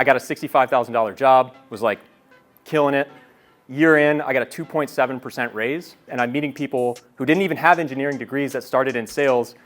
I got a $65,000 job, was like killing it. Year in, I got a 2.7% raise, and I'm meeting people who didn't even have engineering degrees that started in sales,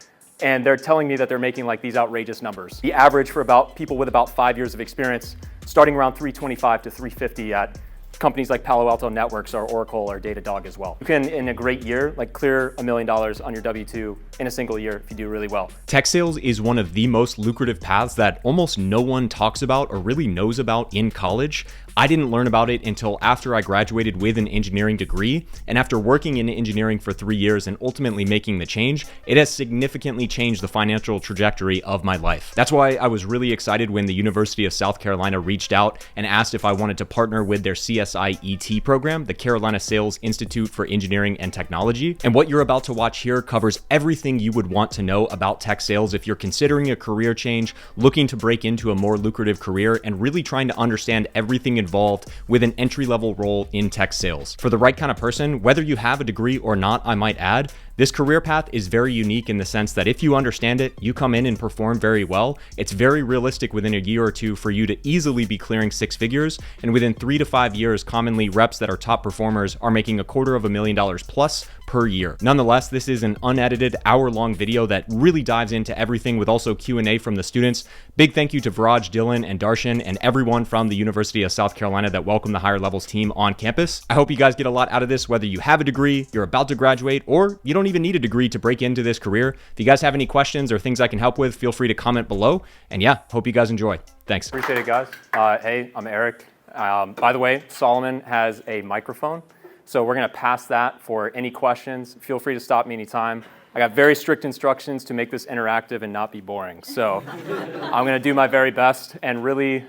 and they're telling me that they're making like these outrageous numbers. The average for people with about 5 years of experience, starting around 325 to 350 at companies like Palo Alto Networks or Oracle or Datadog as well. You can, in a great year, like clear $1 million on your W-2 in a single year if you do really well. Tech sales is one of the most lucrative paths that almost no one talks about or really knows about in college. I didn't learn about it until after I graduated with an engineering degree, and after working in engineering for 3 years and ultimately making the change, it has significantly changed the financial trajectory of my life. That's why I was really excited when the University of South Carolina reached out and asked if I wanted to partner with their CSI-ET program, the Carolina Sales Institute for Engineering and Technology. And what you're about to watch here covers everything you would want to know about tech sales if you're considering a career change, looking to break into a more lucrative career, and really trying to understand everything involved with an entry-level role in tech sales. For the right kind of person, whether you have a degree or not, I might add, this career path is very unique in the sense that if you understand it, you come in and perform very well, it's very realistic within a year or two for you to easily be clearing 6 figures, and within 3 to 5 years, commonly reps that are top performers are making $250,000 plus per year. Nonetheless, this is an unedited hour-long video that really dives into everything with also Q&A from the students. Big thank you to Viraj, Dylan, and Darshan, and everyone from the University of South Carolina that welcomed the Higher Levels team on campus. I hope you guys get a lot out of this, whether you have a degree, you're about to graduate, or you don't even need a degree to break into this career. If you guys have any questions or things I can help with, feel free to comment below. And yeah, hope you guys enjoy. Thanks. Appreciate it, guys. Hey, I'm Eric. By the way, Solomon has a microphone, so we're going to pass that for any questions. Feel free to stop me anytime. I got very strict instructions to make this interactive and not be boring. So I'm going to do my very best. And really,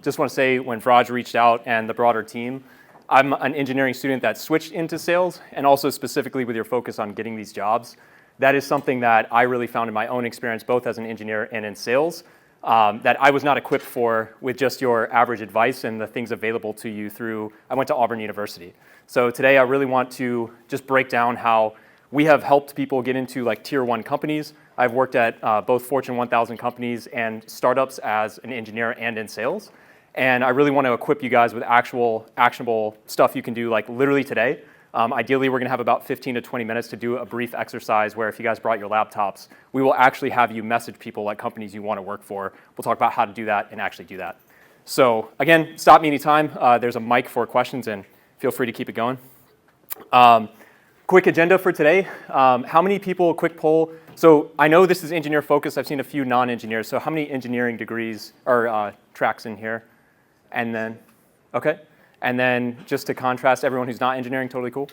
just want to say when Viraj reached out and the broader team, I'm an engineering student that switched into sales, and also specifically with your focus on getting these jobs. That is something that I really found in my own experience, both as an engineer and in sales, that I was not equipped for with just your average advice and the things available to you through, I went to Auburn University. So today I really want to just break down how we have helped people get into like tier 1 companies. I've worked at both Fortune 1000 companies and startups as an engineer and in sales. And I really want to equip you guys with actual actionable stuff you can do like literally today. Ideally, we're going to have about 15 to 20 minutes to do a brief exercise where if you guys brought your laptops, we will actually have you message people at companies you want to work for. We'll talk about how to do that and actually do that. So again, stop me anytime. There's a mic for questions, and feel free to keep it going. Quick agenda for today. How many people, quick poll. So I know this is engineer focused. I've seen a few non-engineers. So how many engineering degrees or tracks in here? And then, okay. And then just to contrast, everyone who's not engineering, totally cool?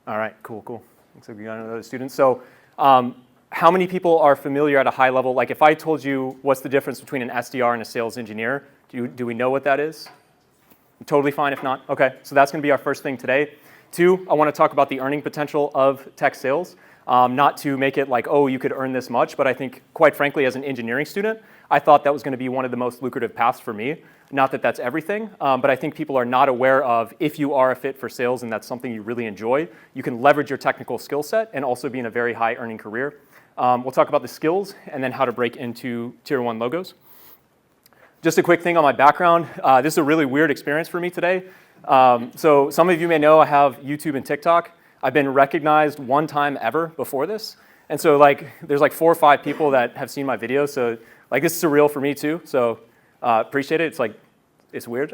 All right, cool. Looks like we got another student. So how many people are familiar at a high level? Like if I told you what's the difference between an SDR and a sales engineer, do we know what that is? Totally fine if not. Okay, so that's going to be our first thing today. 2, I want to talk about the earning potential of tech sales. Not to make it like, oh, you could earn this much, but I think, quite frankly, as an engineering student, I thought that was going to be one of the most lucrative paths for me. Not that that's everything, but I think people are not aware of if you are a fit for sales and that's something you really enjoy, you can leverage your technical skill set and also be in a very high earning career. We'll talk about the skills and then how to break into tier 1 logos. Just a quick thing on my background. This is a really weird experience for me today. So some of you may know I have YouTube and TikTok. I've been recognized one time ever before this. And so like there's like 4 or 5 people that have seen my videos. So like this is surreal for me too. So appreciate it. It's weird.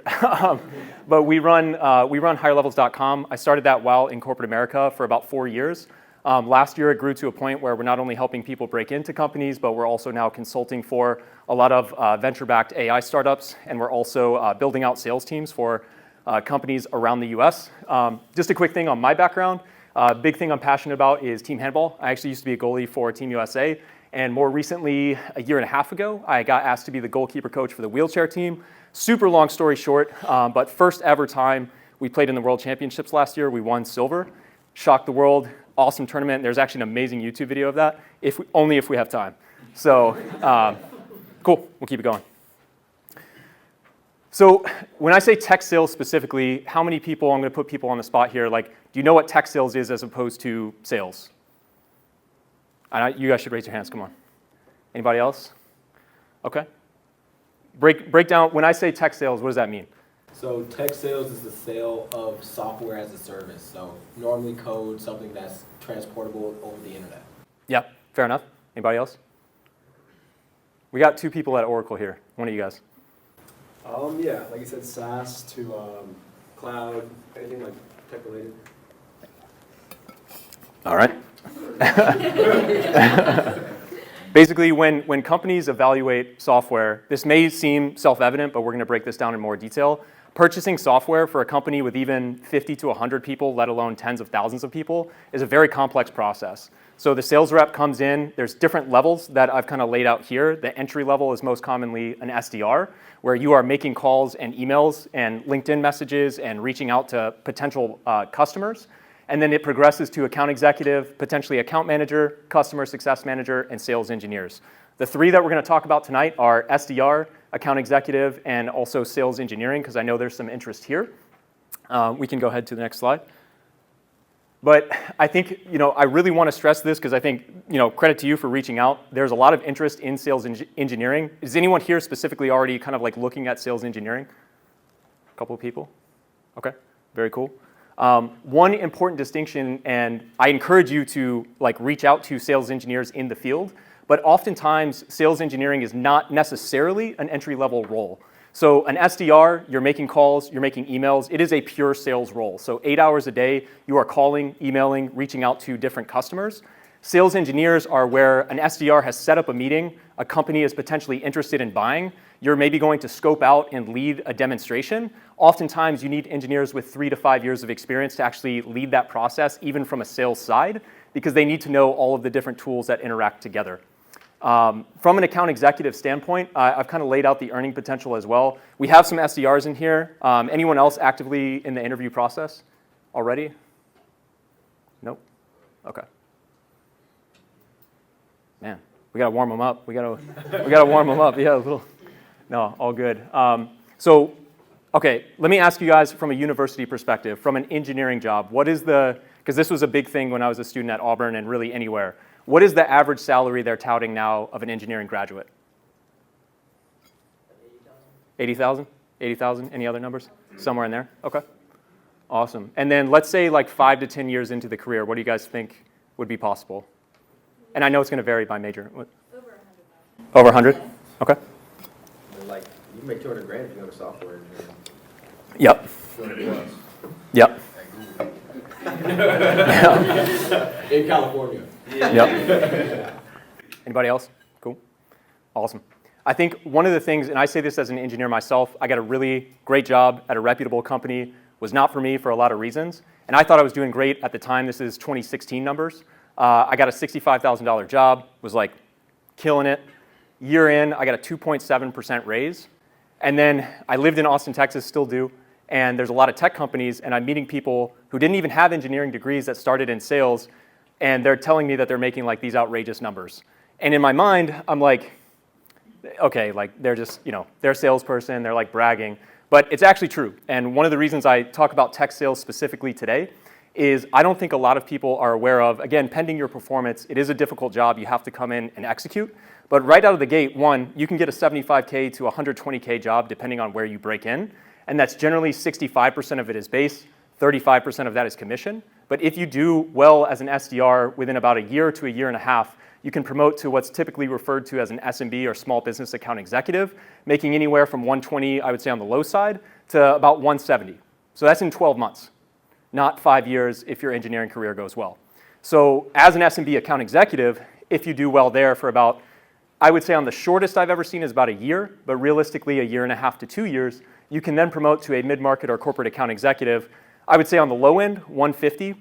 But we run higherlevels.com. I started that while in corporate America for about 4 years. Last year it grew to a point where we're not only helping people break into companies, but we're also now consulting for a lot of venture-backed AI startups. And we're also building out sales teams for companies around the US. Just a quick thing on my background. Big thing I'm passionate about is team handball. I actually used to be a goalie for Team USA. And more recently, a year and a half ago, I got asked to be the goalkeeper coach for the wheelchair team. Super long story short, but first ever time we played in the World Championships last year, we won silver. Shocked the world, awesome tournament. There's actually an amazing YouTube video of that, only if we have time. So cool, we'll keep it going. So when I say tech sales specifically, how many people, I'm going to put people on the spot here, like, do you know what tech sales is as opposed to sales? You guys should raise your hands, come on. Anybody else? Okay. break down, when I say tech sales, what does that mean? So tech sales is the sale of software as a service. So normally code, something that's transportable over the internet. Yeah, fair enough. Anybody else? We got 2 people at Oracle here. One of you guys. Yeah, like you said, SaaS to cloud, anything like tech related. All right. Basically, when companies evaluate software, this may seem self-evident, but we're going to break this down in more detail. Purchasing software for a company with even 50 to 100 people, let alone tens of thousands of people, is a very complex process. So the sales rep comes in, there's different levels that I've kind of laid out here. The entry level is most commonly an SDR, where you are making calls and emails and LinkedIn messages and reaching out to potential customers. And then it progresses to account executive, potentially account manager, customer success manager, and sales engineers. The 3 that we're going to talk about tonight are SDR, account executive, and also sales engineering, because I know there's some interest here. We can go ahead to the next slide. But I think, I really want to stress this because I think, credit to you for reaching out. There's a lot of interest in sales engineering. Is anyone here specifically already kind of like looking at sales engineering? A couple of people? Okay, very cool. One important distinction, and I encourage you to reach out to sales engineers in the field, but oftentimes sales engineering is not necessarily an entry-level role. So an SDR, you're making calls, you're making emails, it is a pure sales role. So 8 hours a day, you are calling, emailing, reaching out to different customers. Sales engineers are where an SDR has set up a meeting, a company is potentially interested in buying, you're maybe going to scope out and lead a demonstration. Oftentimes you need engineers with 3 to 5 years of experience to actually lead that process, even from a sales side, because they need to know all of the different tools that interact together. From an account executive standpoint, I've kind of laid out the earning potential as well. We have some SDRs in here. Anyone else actively in the interview process already? Nope? Okay. Man, we got to warm them up. We got to warm them up. Yeah, a little. No, all good. Okay, let me ask you guys from a university perspective, from an engineering job, because this was a big thing when I was a student at Auburn and really anywhere. What is the average salary they're touting now of an engineering graduate? 80,000? 80,000? Any other numbers? Somewhere in there? Okay. Awesome. And then let's say 5 to 10 years into the career, what do you guys think would be possible? And I know it's going to vary by major. What? Over 100. Over 100? Okay. You can make 200 grand if you know the software engineer. Yep. 200 plus. Yep. In California. Yep. Anybody else? Cool. Awesome. I think one of the things, and I say this as an engineer myself, I got a really great job at a reputable company, was not for me for a lot of reasons. And I thought I was doing great at the time. This is 2016 numbers. I got a $65,000 job, was killing it. Year in, I got a 2.7% raise. And then I lived in Austin, Texas, still do. And there's a lot of tech companies, and I'm meeting people who didn't even have engineering degrees that started in sales, and they're telling me that they're making these outrageous numbers. And in my mind, I'm okay, they're just, they're a salesperson, they're bragging. But it's actually true. And one of the reasons I talk about tech sales specifically today is I don't think a lot of people are aware of, again, pending your performance, it is a difficult job. You have to come in and execute. But right out of the gate, one, you can get a $75K to $120K job depending on where you break in. And that's generally 65% of it is base, 35% of that is commission. But if you do well as an SDR within about a year to a year and a half, you can promote to what's typically referred to as an SMB or small business account executive, making anywhere from 120, I would say on the low side, to about 170. So that's in 12 months, not 5 years if your engineering career goes well. So as an SMB account executive, if you do well there for about, I would say on the shortest I've ever seen is about a year, but realistically a year and a half to 2 years, you can then promote to a mid-market or corporate account executive. I would say on the low end, 150,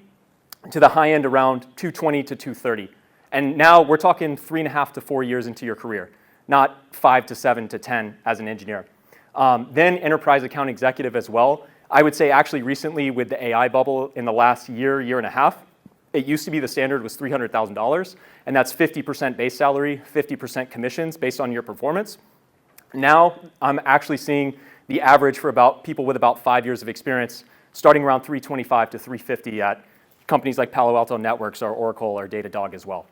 to the high end around 220 to 230. And now we're talking 3.5 to 4 years into your career, not 5 to 7 to 10 as an engineer. Then enterprise account executive as well. I would say actually recently with the AI bubble in the last year, year and a half, it used to be the standard was $300,000, and that's 50% base salary, 50% commissions based on your performance. Now I'm actually seeing the average for people with about 5 years of experience starting around 325 to 350 at companies like Palo Alto Networks or Oracle or Datadog as well.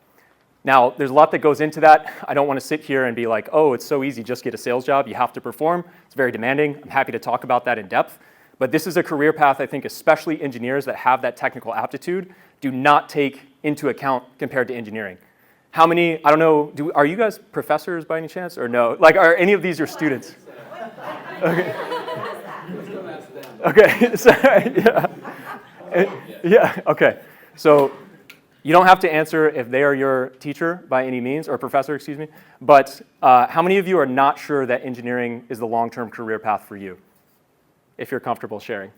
Now, there's a lot that goes into that. I don't want to sit here and be like, oh, it's so easy, just get a sales job. You have to perform. It's very demanding. I'm happy to talk about that in depth. But this is a career path, I think, especially engineers that have that technical aptitude do not take into account compared to engineering. How many, I don't know, are you guys professors by any chance or no? Like, are any of these your students? Okay. Okay, sorry, yeah. Yeah, okay. So you don't have to answer if they are your teacher by any means, or professor, excuse me. But how many of you are not sure that engineering is the long-term career path for you? If you're comfortable sharing.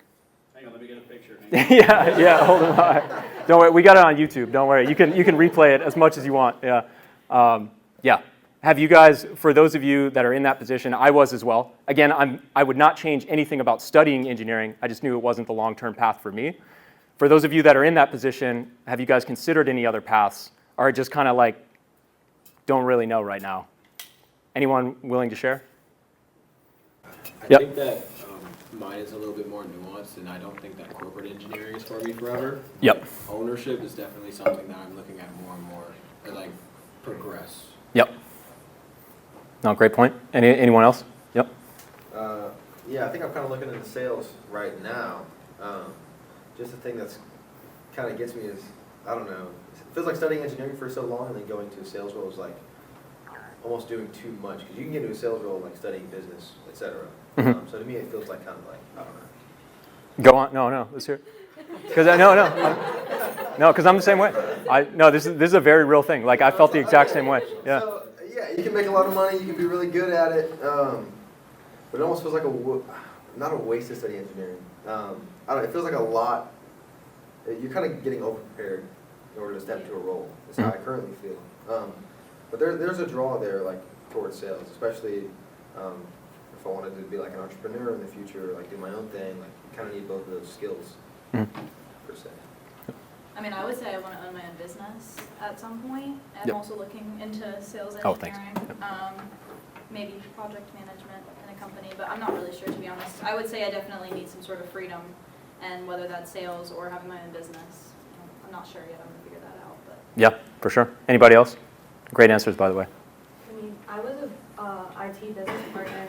Hang on, let me get a picture. Yeah, hold on. Don't worry, we got it on YouTube. Don't worry, you can replay it as much as you want. Yeah, yeah. Have you guys, for those of you that are in that position, I was as well. Again, I would not change anything about studying engineering. I just knew it wasn't the long-term path for me. For those of you that are in that position, have you guys considered any other paths, or just kind of like don't really know right now? Anyone willing to share? I think that mine is a little bit more nuanced, and I don't think that corporate engineering is for me forever. Yep. Ownership is definitely something that I'm looking at more and more, to like progress. Yep. No, great point. Anyone else? Yep. Yeah, I think I'm kind of looking into sales right now. Just the thing that's kind of gets me is, I don't know, it feels like studying engineering for so long and then going to a sales role is like almost doing too much, because you can get into a sales role like studying business, etc. Mm-hmm. So to me, it feels like kind of like, I don't know. Go on. No, let's hear it. Because no, because I'm the same way. This is a very real thing. Like I felt the exact same way. Yeah. So, yeah, you can make a lot of money, you can be really good at it, but it almost feels like not a waste to study engineering. I don't know, it feels like a lot, you're kind of getting over-prepared in order to step into a role. That's how I currently feel. But there's a draw there, like, towards sales, especially if I wanted to be like an entrepreneur in the future, like do my own thing, like you kind of need both of those skills, per se. I mean, I would say I want to own my own business at some point. I'm Yep. also looking into sales Oh, thanks. engineering, maybe project management in a company, but I'm not really sure, to be honest. I would say I definitely need some sort of freedom, and whether that's sales or having my own business, I'm not sure yet. I'm going to figure that out. But Yeah, for sure. Anybody else? Great answers, by the way. I mean, I was a IT business partner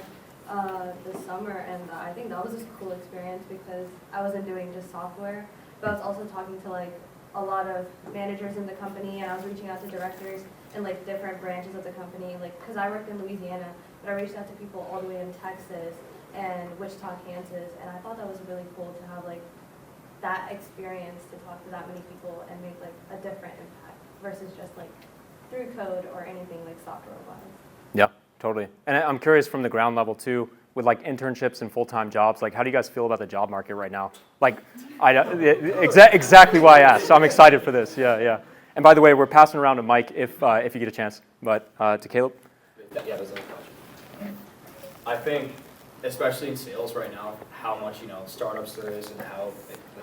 this summer, and I think that was a cool experience because I wasn't doing just software, but I was also talking to like a lot of managers in the company, and I was reaching out to directors in like different branches of the company, like because I worked in Louisiana, but I reached out to people all the way in Texas and Wichita, Kansas, and I thought that was really cool to have like that experience to talk to that many people and make like a different impact versus just like through code or anything like software-wise. Yeah, totally. And I'm curious from the ground level too, with like internships and full-time jobs, like how do you guys feel about the job market right now? Like, exactly why I asked. So I'm excited for this. Yeah. And by the way, we're passing around a mic if you get a chance. But to Caleb. Yeah, there's a question. I think, especially in sales right now, how much startups there is and how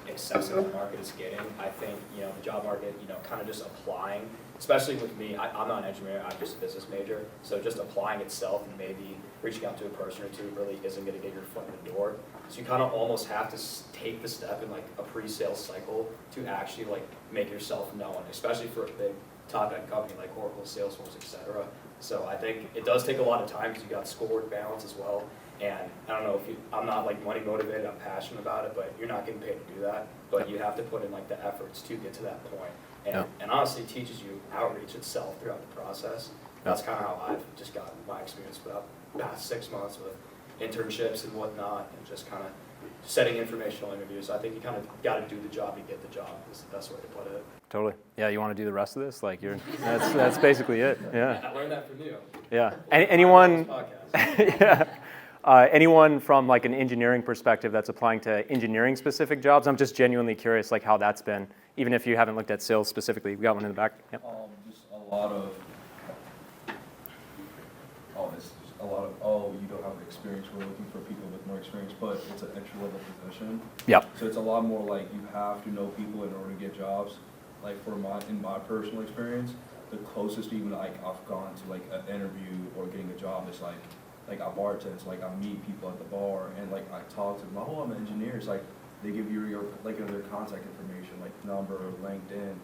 excessive the market is getting. I think the job market, kind of just applying. Especially with me, I'm not an engineer, I'm just a business major, so just applying itself and maybe reaching out to a person or two really isn't going to get your foot in the door. So you kind of almost have to take the step in like a pre-sales cycle to actually like make yourself known, especially for a big top-end company like Oracle, Salesforce, etc. So I think it does take a lot of time because you got schoolwork balance as well. And I don't know if I'm not like money motivated, I'm passionate about it, but you're not getting paid to do that. But you have to put in like the efforts to get to that point. And honestly, it teaches you outreach itself throughout the process. That's kind of how I've just gotten my experience for the past 6 months with internships and whatnot, and just kind of setting informational interviews. I think you kind of got to do the job to get the job is the best way to put it. Totally. Yeah, you want to do the rest of this? Like that's basically it. Yeah. I learned that from you. Yeah. Anyone? Podcast. Yeah. Anyone from like an engineering perspective that's applying to engineering specific jobs? I'm just genuinely curious like how that's been, even if you haven't looked at sales specifically. We got one in the back. Yep. Just a lot of, you don't have the experience, we're looking for people with more experience, but it's an entry-level position. Yep. So it's a lot more like you have to know people in order to get jobs. Like in my personal experience, the closest even like I've gone to like an interview or getting a job is like I bartend, so like I meet people at the bar and like I talk to them, oh, I'm an engineer. It's like they give you their contact information, like number, LinkedIn.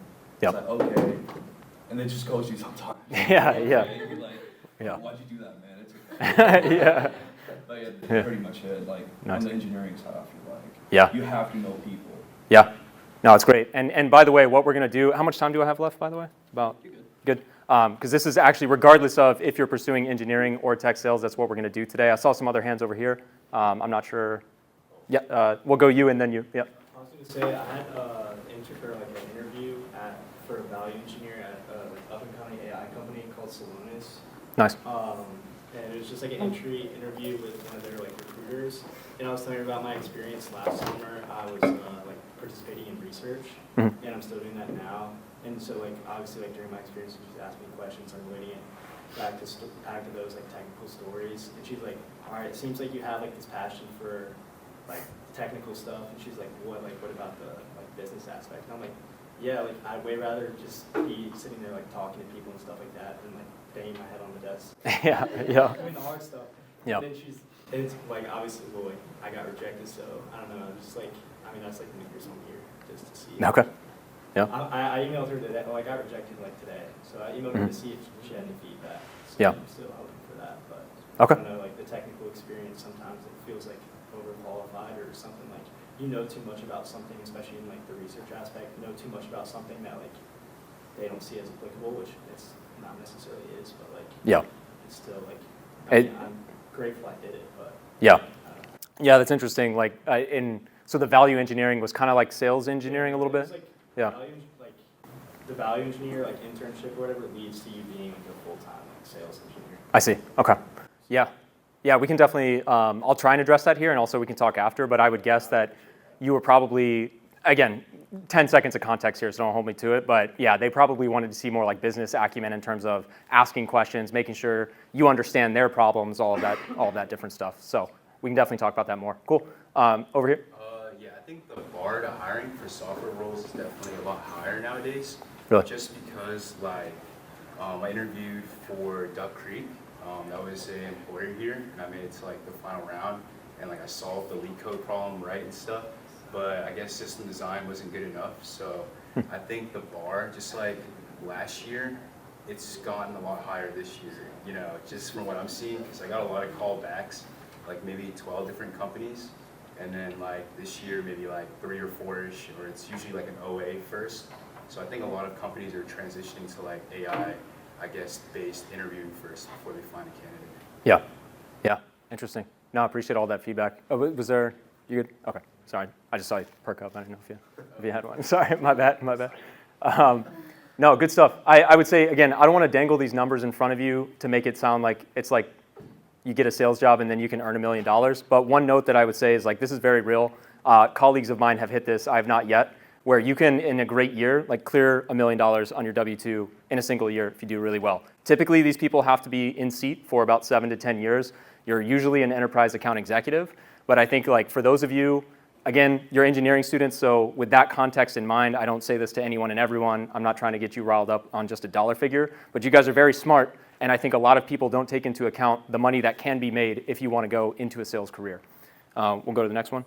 Yep. It's like, okay, and it just goes you sometimes. Yeah, yeah. And you're like, Yeah. why'd you do that, man? It's okay. Yeah. But yeah, Yeah. that's pretty much it. Like Nice. on the engineering side, I feel like Yeah. you have to know people. Yeah. No, it's great. And by the way, what we're going to do, how much time do I have left, by the way? About? Good. Because this is actually, regardless of if you're pursuing engineering or tech sales, that's what we're going to do today. I saw some other hands over here. I'm not sure. Yeah, we'll go you and then you. Yeah. I was going to say, I had an interview for a value engineer at an up-and-coming AI company called Salonis. Nice. And it was just like an entry interview with one of their recruiters. And I was telling her about my experience last summer. I was participating in research, and I'm still doing that now. And so obviously during my experience, she just asked me questions. I'm relating it back to those technical stories. And she's like, all right, it seems like you have this passion for technical stuff. And she's like, what about the business aspect? And I'm like, yeah, I'd way rather just be sitting there talking to people and stuff like that than banging my head on the desk. Yeah, yeah. Doing the hard stuff. Yeah. And then it's obviously, I got rejected, so I don't know. I'm just that's the news on here just to see. Okay. Yeah. I emailed her today. I got rejected today, so I emailed her to see if she had any feedback. So Yeah. I'm still hoping for that, but Okay. I don't know, the technical experience sometimes it feels overqualified or something you know too much about something, especially in the research aspect. You know too much about something that they don't see as applicable, which it's not necessarily is, but Yeah. it's still It- I'm grateful I did it, but Yeah. I don't know. Yeah, that's interesting. So the value engineering was kind of like sales engineering a little bit? It's Yeah. the value engineer internship or whatever leads to you being a full-time sales engineer. I see. Okay. Yeah. Yeah, we can definitely, I'll try and address that here, and also we can talk after, but I would guess that you were probably, again, 10 seconds of context here, so don't hold me to it, but yeah, they probably wanted to see more business acumen in terms of asking questions, making sure you understand their problems, all of that different stuff. So we can definitely talk about that more. Cool. Over here. Yeah, I think the bar to hiring for software roles is definitely a lot higher nowadays. Really? Just because I interviewed for Duck Creek. That was an employer here, and I made it to the final round, and I solved the leak code problem right and stuff. But I guess system design wasn't good enough, so I think the bar, just last year, it's gotten a lot higher this year. Just from what I'm seeing, because I got a lot of callbacks, maybe 12 different companies, and then this year maybe 3 or 4ish, or it's usually an OA first. So I think a lot of companies are transitioning to AI. I guess based interviewing first before they find a candidate. Yeah. Yeah. Interesting. No, I appreciate all that feedback. Oh, was there, you good? Okay. Sorry. I just saw you perk up. I didn't know if you had one. Sorry. My bad. No, good stuff. I would say, again, I don't want to dangle these numbers in front of you to make it sound like it's you get a sales job and then you can earn $1 million. But one note that I would say is this is very real. Colleagues of mine have hit this. I have not yet. Where you can, in a great year, clear $1 million on your W-2 in a single year if you do really well. Typically, these people have to be in seat for about 7 to 10 years. You're usually an enterprise account executive. But I think for those of you, again, you're engineering students, so with that context in mind, I don't say this to anyone and everyone. I'm not trying to get you riled up on just a dollar figure. But you guys are very smart, and I think a lot of people don't take into account the money that can be made if you want to go into a sales career. We'll go to the next one.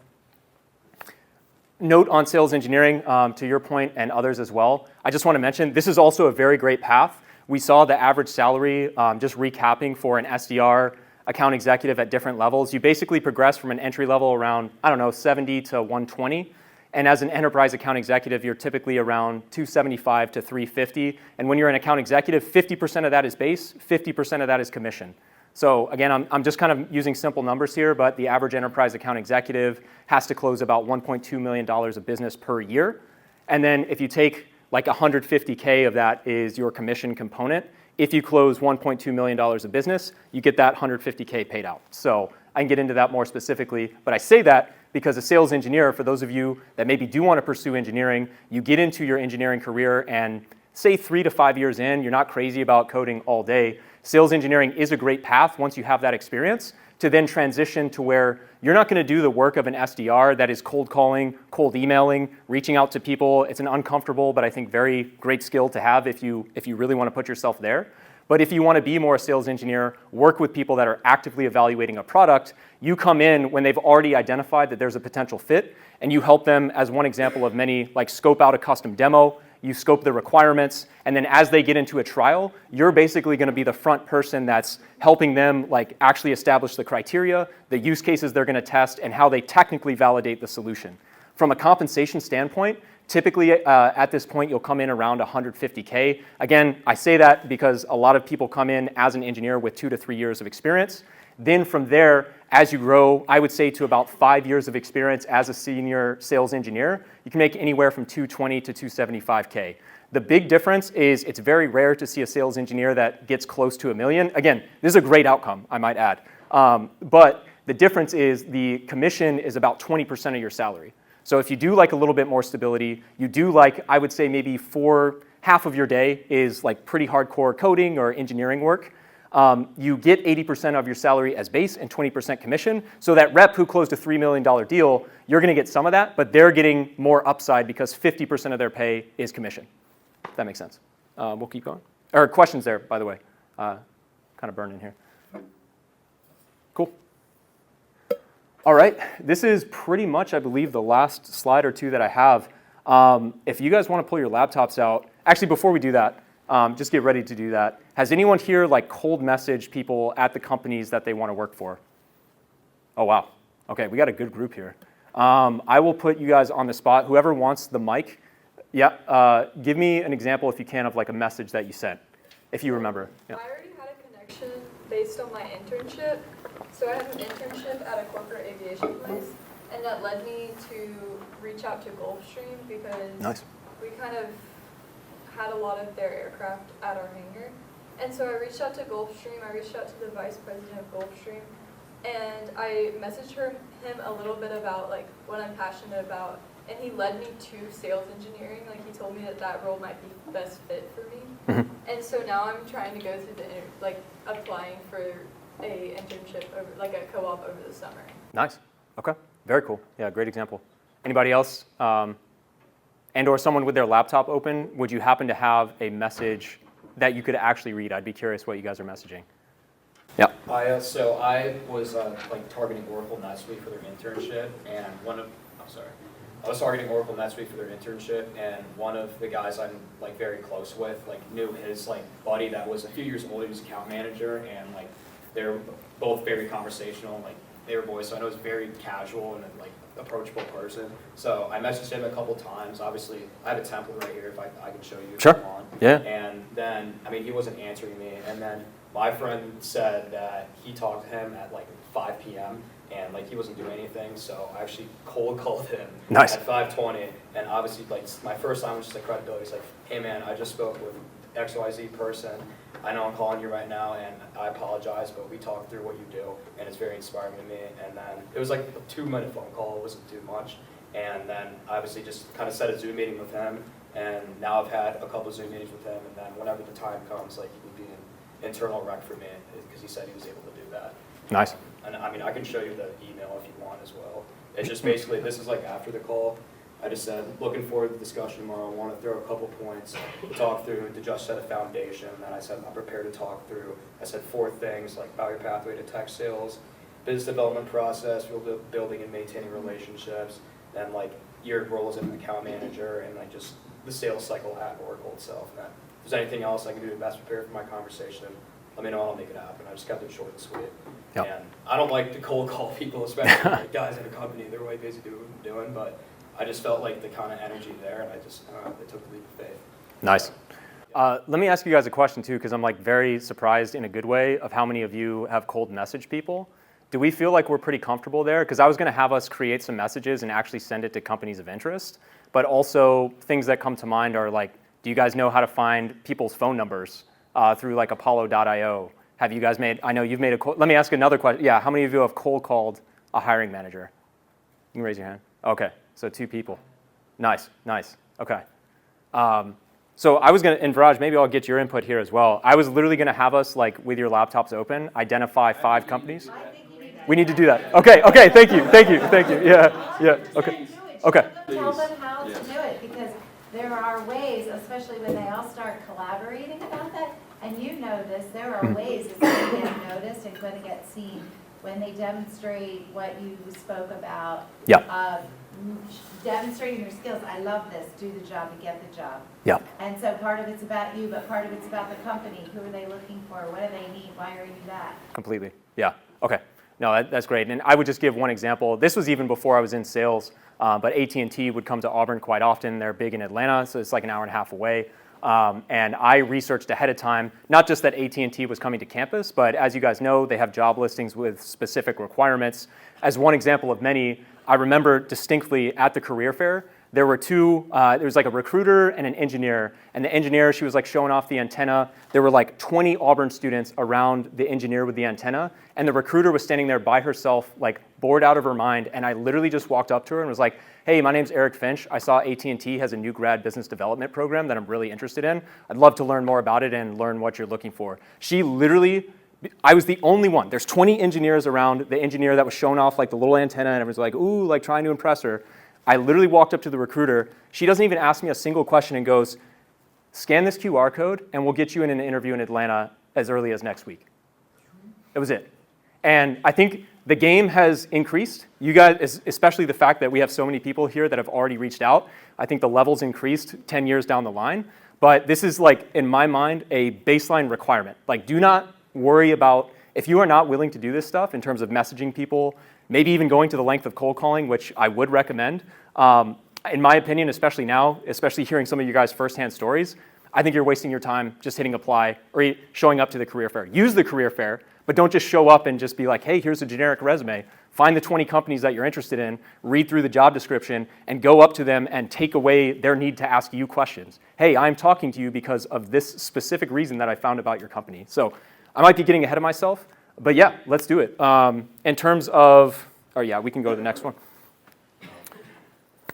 Note on sales engineering, to your point and others as well, I just want to mention this is also a very great path. We saw the average salary, just recapping for an SDR account executive at different levels. You basically progress from an entry level around, 70 to 120. And as an enterprise account executive, you're typically around 275 to 350. And when you're an account executive, 50% of that is base, 50% of that is commission. So again, I'm just kind of using simple numbers here, but the average enterprise account executive has to close about $1.2 million of business per year. And then if you take $150K of that is your commission component, if you close $1.2 million of business, you get that $150K paid out. So I can get into that more specifically, but I say that because a sales engineer, for those of you that maybe do want to pursue engineering, you get into your engineering career and say 3 to 5 years in, you're not crazy about coding all day. Sales engineering is a great path once you have that experience to then transition to where you're not going to do the work of an SDR that is cold calling, cold emailing, reaching out to people. It's an uncomfortable, but I think very great skill to have if you really want to put yourself there. But if you want to be more a sales engineer, work with people that are actively evaluating a product, you come in when they've already identified that there's a potential fit, and you help them, as one example of many, scope out a custom demo, you scope the requirements, and then as they get into a trial, you're basically going to be the front person that's helping them like actually establish the criteria, the use cases they're going to test, and how they technically validate the solution. From a compensation standpoint, typically at this point, you'll come in around 150K. Again, I say that because a lot of people come in as an engineer with 2 to 3 years of experience. Then from there, as you grow, I would say to about 5 years of experience as a senior sales engineer, you can make anywhere from 220 to 275K. The big difference is it's very rare to see a sales engineer that gets close to $1 million. Again, this is a great outcome, I might add. But the difference is the commission is about 20% of your salary. So if you do like a little bit more stability, you do like, I would say maybe half of your day is like pretty hardcore coding or engineering work. You get 80% of your salary as base and 20% commission. So that rep who closed a $3 million deal, you're going to get some of that, but they're getting more upside because 50% of their pay is commission. If that makes sense. We'll keep going. Or questions there, by the way. Kind of burning here. Cool. All right, this is pretty much, I believe, the last slide or two that I have. If you guys want to pull your laptops out, actually, before we do that, just get ready to do that. Has anyone here like cold messaged people at the companies that they want to work for? Oh, wow. Okay, we got a good group here. I will put you guys on the spot. Whoever wants the mic, yeah, give me an example, if you can, of like a message that you sent, if you remember. Yeah. I already had a connection based on my internship. So I had an internship at a corporate aviation place, and that led me to reach out to Gulfstream because we kind of had a lot of their aircraft at our hangar. And so I reached out to Gulfstream, I reached out to the vice president of Gulfstream, and I messaged him a little bit about like what I'm passionate about, and he led me to sales engineering. Like he told me that role might be the best fit for me. Mm-hmm. And so now I'm trying to go through applying for a internship over, like a co-op over the summer. Nice. Okay. Very cool. Yeah, great example. Anybody else? And or someone with their laptop open, would you happen to have a message that you could actually read? I'd be curious what you guys are messaging. Yeah. So I was like targeting Oracle NetSuite for their internship, and I was targeting Oracle NetSuite for their internship, and one of the guys I'm like very close with, like knew his like buddy that was a few years older, he was account manager, and like they're both very conversational, like they were boys, so I know it's very casual and like approachable person. So I messaged him a couple times. Obviously, I have a template right here if I can show you if you want. Yeah. And then, I mean, he wasn't answering me, and then my friend said that he talked to him at like 5 p.m. and like he wasn't doing anything, so I actually cold called him at 5:20, and obviously like my first line was just like credibility. He's like, hey man, I just spoke with XYZ person. I know I'm calling you right now, and I apologize, but we talked through what you do, and it's very inspiring to me. And then it was like a 2-minute phone call, it wasn't too much. And then I obviously just kind of set a Zoom meeting with him, and now I've had a couple of Zoom meetings with him, and then whenever the time comes, like he would be an internal rec for me, because he said he was able to do that. Nice. And I mean, I can show you the email if you want as well. It's just basically, this is like after the call. I just said, looking forward to the discussion tomorrow. I want to throw a couple points to talk through to just set a foundation. Then I said, I'm prepared to talk through. I said 4 things, like about your pathway to tech sales, business development process, building and maintaining relationships, and like your role as an account manager, and like just the sales cycle at Oracle itself. And then if there's anything else I can do to best prepare for my conversation, let me know and I'll make it happen. I just kept it short and sweet. Yep. And I don't like to cold call people, especially like guys in a company. They're way busy doing what I'm doing, but I just felt like the kind of energy there, and it took the leap of faith. Nice. Let me ask you guys a question too, because I'm like very surprised in a good way of how many of you have cold messaged people. Do we feel like we're pretty comfortable there? Because I was going to have us create some messages and actually send it to companies of interest, but also things that come to mind are like, do you guys know how to find people's phone numbers through like Apollo.io? Have you guys made, I know you've made let me ask another question. Yeah, how many of you have cold called a hiring manager? You can raise your hand. Okay. So 2 people. Nice, nice. Okay. So I was going to, and Viraj, maybe I'll get your input here as well. I was literally going to have us, like, with your laptops open, identify 5 companies. We need to do that. Okay, okay, thank you. Yeah, okay. Okay. Tell them how to do it, because there are ways, especially when they all start collaborating about that, and you know this, there are ways it's going to get noticed and going to get seen when they demonstrate what you spoke about. Yeah. demonstrating your skills. I love this. Do the job to get the job. Yeah. And so part of it's about you, but part of it's about the company. Who are they looking for? What do they need? Why are you that? Completely. Yeah. Okay. No, that's great. And I would just give one example. This was even before I was in sales, but AT&T would come to Auburn quite often. They're big in Atlanta, so it's like an hour and a half away. And I researched ahead of time, not just that AT&T was coming to campus, but as you guys know, they have job listings with specific requirements. As one example of many, I remember distinctly at the career fair, there were there was like a recruiter and an engineer. And the engineer, she was like showing off the antenna. There were like 20 Auburn students around the engineer with the antenna. And the recruiter was standing there by herself, like bored out of her mind. And I literally just walked up to her and was like, hey, my name's Eric Finch. I saw AT&T has a new grad business development program that I'm really interested in. I'd love to learn more about it and learn what you're looking for. She literally, I was the only one. There's 20 engineers around the engineer that was showing off like the little antenna and everyone's like, ooh, like trying to impress her. I literally walked up to the recruiter. She doesn't even ask me a single question and goes, scan this QR code and we'll get you in an interview in Atlanta as early as next week. That was it. And I think the game has increased. You guys, especially the fact that we have so many people here that have already reached out, I think the level's increased 10 years down the line. But this is like, in my mind, a baseline requirement. Like, do not worry about, if you are not willing to do this stuff in terms of messaging people, maybe even going to the length of cold calling, which I would recommend. In my opinion, especially now, especially hearing some of you guys' firsthand stories, I think you're wasting your time just hitting apply or showing up to the career fair. Use the career fair, but don't just show up and just be like, hey, here's a generic resume. Find the 20 companies that you're interested in, read through the job description, and go up to them and take away their need to ask you questions. Hey, I'm talking to you because of this specific reason that I found about your company. So I might be getting ahead of myself, but yeah, let's do it. In terms of, oh yeah, we can go to the next one.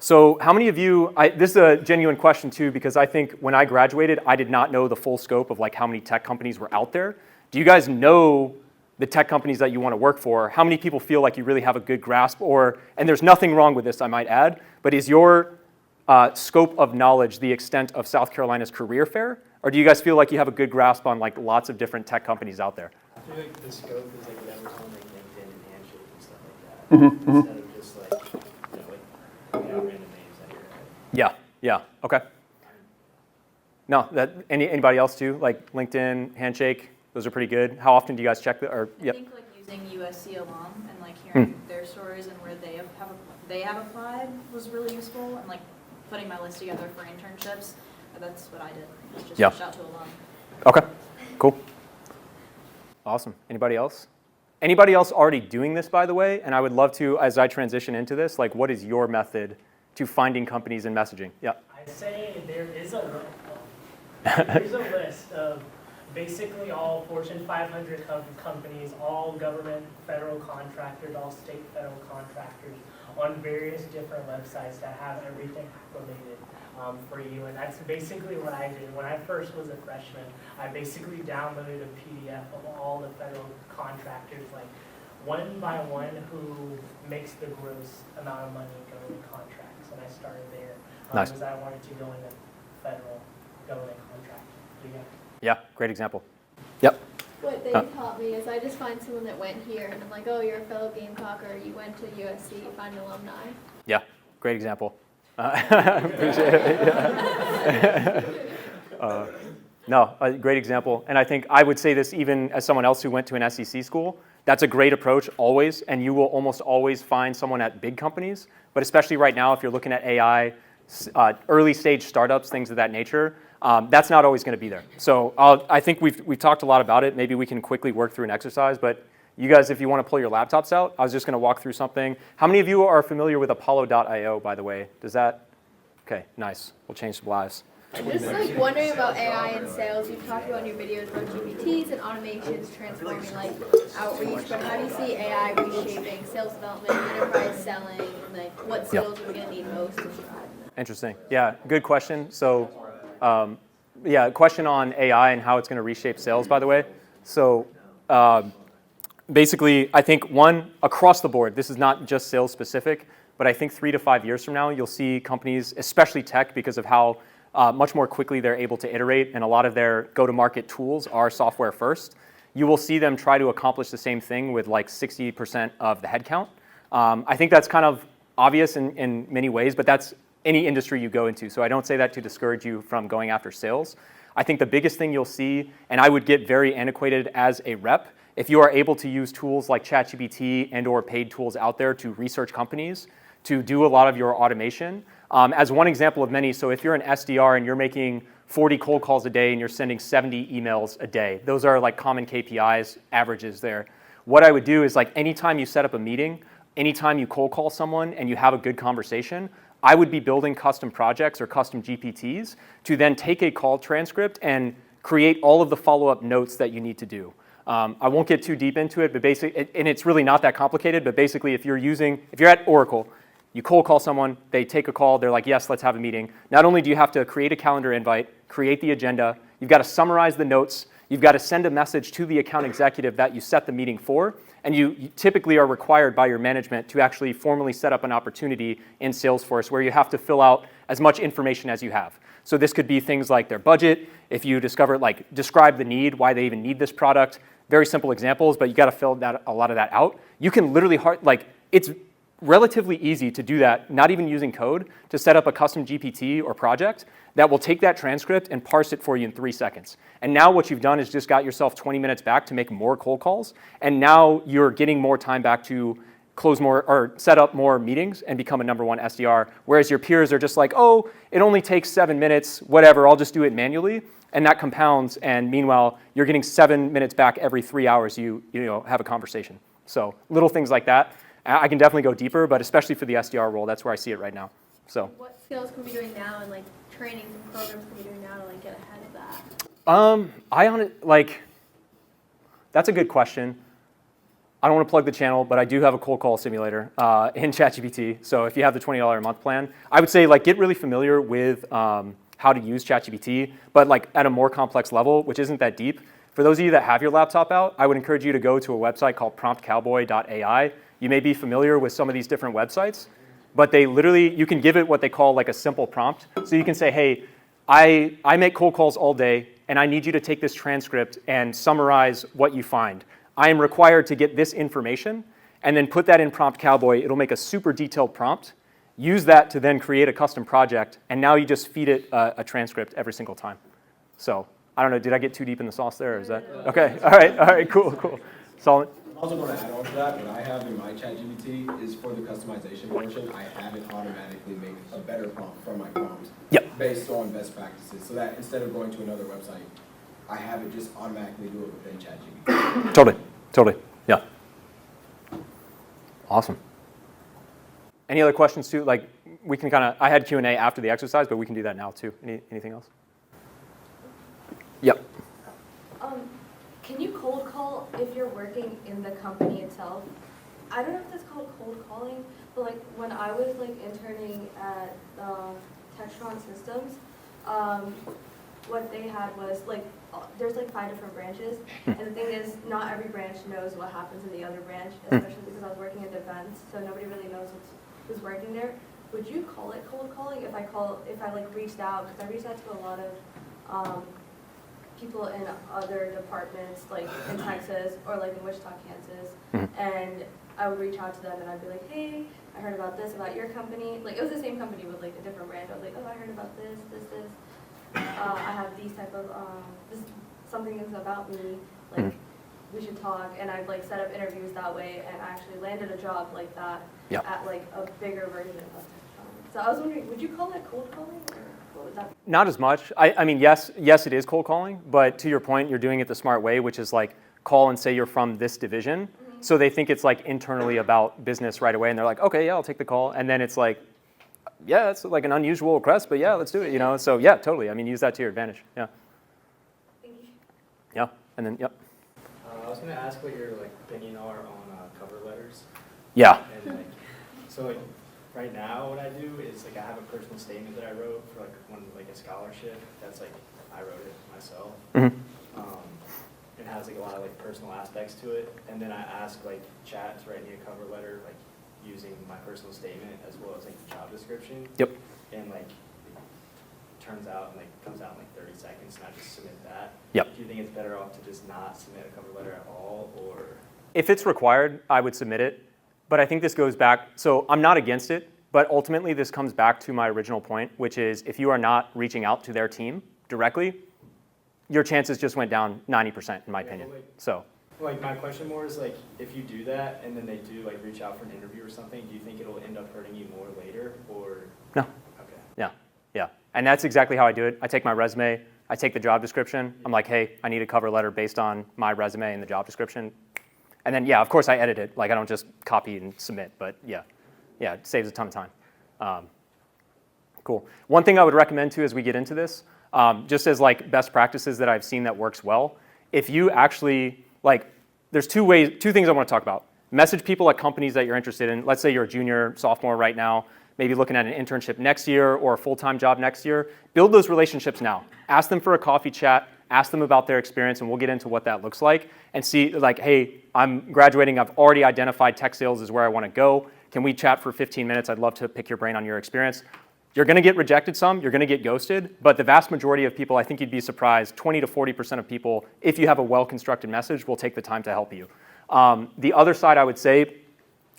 So how many of you, this is a genuine question too, because I think when I graduated, I did not know the full scope of like how many tech companies were out there. Do you guys know the tech companies that you want to work for? How many people feel like you really have a good grasp and there's nothing wrong with this, I might add, but is your scope of knowledge the extent of South Carolina's career fair? Or do you guys feel like you have a good grasp on like lots of different tech companies out there? I feel like the scope is like whatever's on like LinkedIn and Handshake and stuff like that. Instead of just like, random names that you're at. Yeah, okay. No, anybody else too? Like LinkedIn, Handshake, those are pretty good. How often do you guys check I think like using USC alum and like hearing their stories and where they have applied was really useful, and like putting my list together for internships. That's what I did. Just reach out to alum. Okay, cool. Awesome. Anybody else? Anybody else already doing this, by the way? And I would love to, as I transition into this, like what is your method to finding companies and messaging? Yeah. I'd say there is a list of basically all Fortune 500 companies, all government, federal contractors, all state federal contractors on various different websites that have everything acclimated for you. And that's basically what I did. When I first was a freshman, I basically downloaded a PDF of all the federal contractors, like one by one, who makes the gross amount of money going to contracts. And I started there because I wanted to go into federal government contract. Yeah, great example. Yep. What they taught me is I just find someone that went here, and I'm like, oh, you're a fellow Gamecocker, you went to USC, you find alumni. Yeah, great example. Appreciate it. Yeah. No, a great example. And I think I would say this even as someone else who went to an SEC school. That's a great approach always, and you will almost always find someone at big companies. But especially right now, if you're looking at AI, early stage startups, things of that nature, that's not always going to be there. So I think we've talked a lot about it. Maybe we can quickly work through an exercise. But you guys, if you want to pull your laptops out, I was just going to walk through something. How many of you are familiar with Apollo.io, by the way? Does that? Okay, nice. We'll change some lives. I'm just like wondering about AI and sales. You've talked about in your videos about GPTs and automations transforming like outreach, but how do you see AI reshaping sales development, enterprise selling, and like what skills are we going to need most to thrive? Interesting. Yeah, good question. So, yeah, question on AI and how it's going to reshape sales, by the way. So, basically, I think one, across the board, this is not just sales specific, but I think 3 to 5 years from now, you'll see companies, especially tech, because of how much more quickly they're able to iterate, and a lot of their go-to-market tools are software first. You will see them try to accomplish the same thing with like 60% of the headcount. I think that's kind of obvious in many ways, but that's any industry you go into. So I don't say that to discourage you from going after sales. I think the biggest thing you'll see, and I would get very antiquated as a rep, if you are able to use tools like ChatGPT and or paid tools out there to research companies, to do a lot of your automation. As one example of many, so if you're an SDR and you're making 40 cold calls a day and you're sending 70 emails a day, those are like common KPIs, averages there. What I would do is like anytime you set up a meeting, anytime you cold call someone and you have a good conversation, I would be building custom projects or custom GPTs to then take a call transcript and create all of the follow-up notes that you need to do. I won't get too deep into it, but basically, and it's really not that complicated, but basically if you're at Oracle, you cold call someone, they take a call, they're like, yes, let's have a meeting. Not only do you have to create a calendar invite, create the agenda, you've got to summarize the notes, you've got to send a message to the account executive that you set the meeting for, and you typically are required by your management to actually formally set up an opportunity in Salesforce where you have to fill out as much information as you have. So this could be things like their budget, if you discover, like describe the need, why they even need this product, very simple examples, but you got to fill a lot of that out. You can literally, it's relatively easy to do that, not even using code, to set up a custom GPT or project that will take that transcript and parse it for you in 3 seconds. And now what you've done is just got yourself 20 minutes back to make more cold calls, and now you're getting more time back to close more or set up more meetings and become a #1 SDR, whereas your peers are just like, oh, it only takes 7 minutes, whatever, I'll just do it manually, and that compounds, and meanwhile, you're getting 7 minutes back every 3 hours you have a conversation. So little things like that. I can definitely go deeper, but especially for the SDR role, that's where I see it right now. So what skills can we be doing now, and like trainings and programs can we be doing now to like get ahead of that? That's a good question. I don't want to plug the channel, but I do have a cold call simulator in ChatGPT. So if you have the $20 a month plan, I would say like get really familiar with how to use ChatGPT, but like at a more complex level, which isn't that deep. For those of you that have your laptop out, I would encourage you to go to a website called promptcowboy.ai. You may be familiar with some of these different websites, but they literally, you can give it what they call like a simple prompt. So you can say, hey, I make cold calls all day, and I need you to take this transcript and summarize what you find. I am required to get this information, and then put that in Prompt Cowboy. It'll make a super detailed prompt. Use that to then create a custom project, and now you just feed it a transcript every single time. So I don't know, did I get too deep in the sauce there, or is that? Okay, all right, cool. Solid. I also want to add on to that, what I have in my ChatGPT is for the customization portion, I have it automatically make a better prompt from my prompt based on best practices, so that instead of going to another website, I have it just automatically do it within ChatGPT. Totally, yeah. Awesome. Any other questions too? Like we can I had Q&A after the exercise, but we can do that now too. Anything else? Yep. Can you cold call if you're working in the company itself? I don't know if that's called cold calling, but like when I was like interning at Textron Systems, what they had was like there's like 5 different branches, and the thing is not every branch knows what happens in the other branch, especially because I was working in defense, so nobody really knows who's working there. Would you call it cold calling if I like reached out, because I reached out to a lot of people in other departments, like in Texas or like in Wichita, Kansas, and I would reach out to them and I'd be like, hey, I heard about this, about your company. Like it was the same company with like a different branch. I was like, oh, I heard about this. I have these type of, something is about me, like we should talk. And I'd like set up interviews that way, and I actually landed a job like that at like a bigger version of Textron. So I was wondering, would you call that cold calling? What would that be? Not as much. I mean, yes, it is cold calling, but to your point, you're doing it the smart way, which is like call and say you're from this division. So they think it's like internally about business right away, and they're like, okay, yeah, I'll take the call. And then it's like, yeah, it's like an unusual request, but yeah, let's do it, So yeah, totally. I mean, use that to your advantage. Yeah. Thank you. Yeah, and then, yep. I was going to ask what your opinion are on cover letters. Yeah. And so right now what I do is I have a personal statement that I wrote for a scholarship. That's I wrote it myself. It has a lot of personal aspects to it, and then I ask chat to write me a cover letter using my personal statement as well as the job description. Yep. And it turns out and comes out in 30 seconds, and I just submit that. Yep. Do you think it's better off to just not submit a cover letter at all, or? If it's required, I would submit it. but I think this goes back, so I'm not against it, but ultimately this comes back to my original point, which is if you are not reaching out to their team directly, your chances just went down 90% in my opinion. So. Like my question more is like, if you do that and then they do like reach out for an interview or something, do you think it'll end up hurting you more later or? No. Okay. Yeah. And that's exactly how I do it. I take my resume, I take the job description. I'm like, hey, I need a cover letter based on my resume and the job description. And then, yeah, of course I edit it. Like I don't just copy and submit, but yeah, it saves a ton of time. Cool. One thing I would recommend too as we get into this, just as like best practices that I've seen that works well, if you actually, like, there's two things I want to talk about. Message people at companies that you're interested in. Let's say you're a junior, sophomore right now, maybe looking at an internship next year or a full-time job next year. Build those relationships now. Ask them for a coffee chat, ask them about their experience, and we'll get into what that looks like, and see, like, hey, I'm graduating, I've already identified tech sales is where I want to go. Can we chat for 15 minutes? I'd love to pick your brain on your experience. You're going to get rejected some, you're going to get ghosted, but the vast majority of people, I think you'd be surprised, 20 to 40% of people, if you have a well-constructed message, will take the time to help you. The other side I would say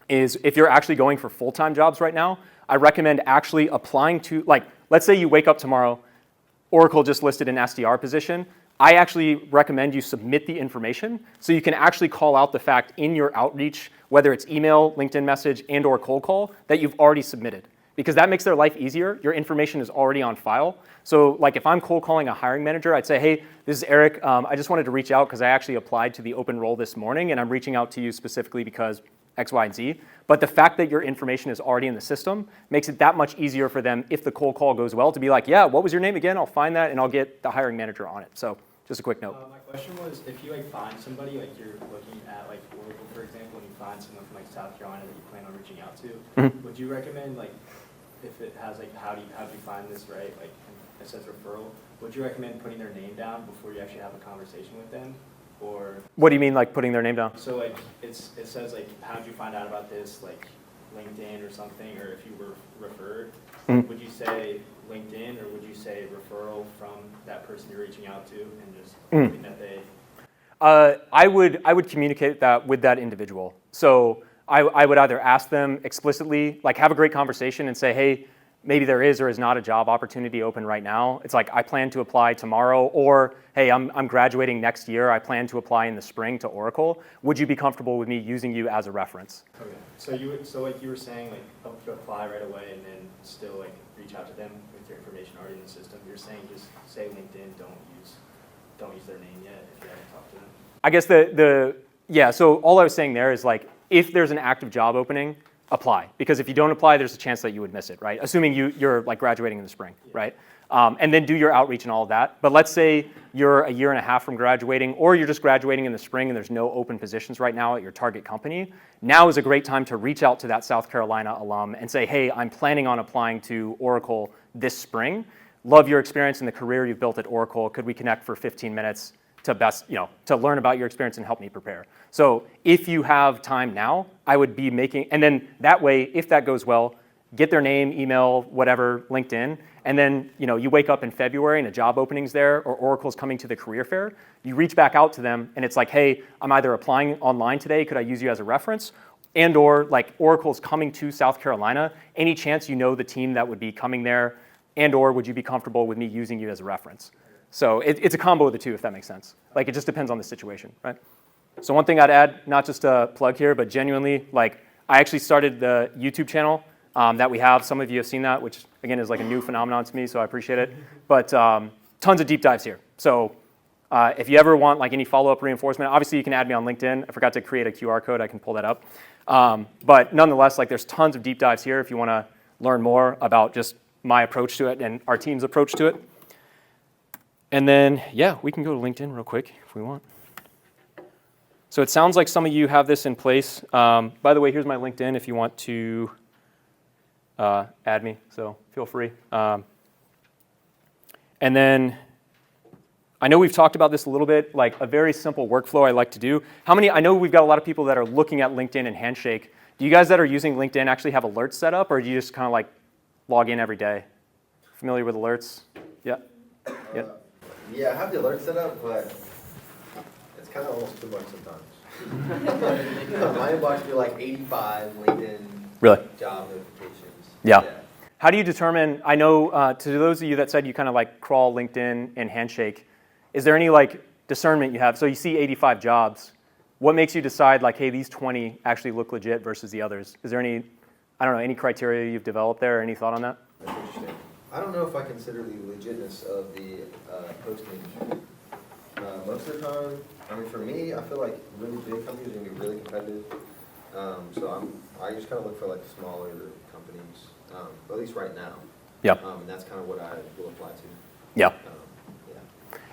is if you're actually going for full-time jobs right now, I recommend actually applying to, like, let's say you wake up tomorrow, Oracle just listed an SDR position. I actually recommend you submit the information so you can actually call out the fact in your outreach, whether it's email, LinkedIn message, and or cold call, that you've already submitted. Because that makes their life easier. Your information is already on file. So like if I'm cold calling a hiring manager, I'd say, hey, this is Eric. I just wanted to reach out because I actually applied to the open role this morning and I'm reaching out to you specifically because X, Y, and Z. But the fact that your information is already in the system makes it that much easier for them if the cold call goes well to be like, yeah, what was your name again? I'll find that and I'll get the hiring manager on it. So just a quick note. My question was, if you like find somebody, like you're looking at like Oracle, for example, and you find someone from like South Carolina that you plan on reaching out to, would you recommend like, if it has like, how do you find this, right? Like it says referral. Would you recommend putting their name down before you actually have a conversation with them? Or what do you mean like putting their name down? so like it says like, how did you find out about this? Like LinkedIn or something, or if you were referred, would you say LinkedIn or would you say referral from that person you're reaching out to and just hoping that they? I would communicate that with that individual. So I would either ask them explicitly, like have a great conversation and say, hey, maybe there is or is not a job opportunity open right now. It's like, I plan to apply tomorrow, or hey, I'm graduating next year. I plan to apply in the spring to Oracle. Would you be comfortable with me using you as a reference? Okay. So like you were saying, like help to apply right away and then still like reach out to them with your information already in the system. You're saying just say LinkedIn, don't use their name yet if you haven't talked to them. I guess yeah, so all I was saying there is like, if there's an active job opening, apply. Because if you don't apply, there's a chance that you would miss it, right? Assuming you're like graduating in the spring, right? And then do your outreach and all of that. But let's say you're a year and a half from graduating, or you're just graduating in the spring and there's no open positions right now at your target company. Now is a great time to reach out to that South Carolina alum and say, hey, I'm planning on applying to Oracle this spring. Love your experience and the career you've built at Oracle. Could we connect for 15 minutes to learn about your experience and help me prepare? So if you have time now, I would be and then that way, if that goes well, get their name, email, whatever, LinkedIn, and then you wake up in February and a job opening's there, or Oracle's coming to the career fair. You reach back out to them, and it's like, hey, I'm either applying online today, could I use you as a reference? And or like Oracle's coming to South Carolina, any chance you know the team that would be coming there, and or would you be comfortable with me using you as a reference? So it's a combo of the two, if that makes sense. Like it just depends on the situation, right? So one thing I'd add, not just a plug here, but genuinely, like I actually started the YouTube channel that we have. Some of you have seen that, which again is like a new phenomenon to me, so I appreciate it. But tons of deep dives here. So if you ever want like any follow-up reinforcement, obviously you can add me on LinkedIn. I forgot to create a QR code. I can pull that up. But nonetheless, like there's tons of deep dives here if you want to learn more about just my approach to it and our team's approach to it. And then, yeah, we can go to LinkedIn real quick if we want. So it sounds like some of you have this in place. By the way, here's my LinkedIn if you want to add me, so feel free. And then I know we've talked about this a little bit, like a very simple workflow I like to do. I know we've got a lot of people that are looking at LinkedIn and Handshake. Do you guys that are using LinkedIn actually have alerts set up, or do you just kind of like log in every day? Familiar with alerts? Yeah? Yeah. Yeah, I have the alert set up, but it's kind of almost too much sometimes. My inbox be like 85 LinkedIn Really? job notifications. Yeah. How do you determine, I know to those of you that said you kind of like crawl LinkedIn and Handshake, is there any like discernment you have? So you see 85 jobs. What makes you decide like, hey, these 20 actually look legit versus the others? Is there any, I don't know, any criteria you've developed there or any thought on that? That's interesting. I don't know if I consider the legitness of the posting. Most of the time, I mean, for me, I feel like really big companies are going to be really competitive. So I just kind of look for like smaller companies, at least right now. Yeah. And that's kind of what I will apply to. Yeah.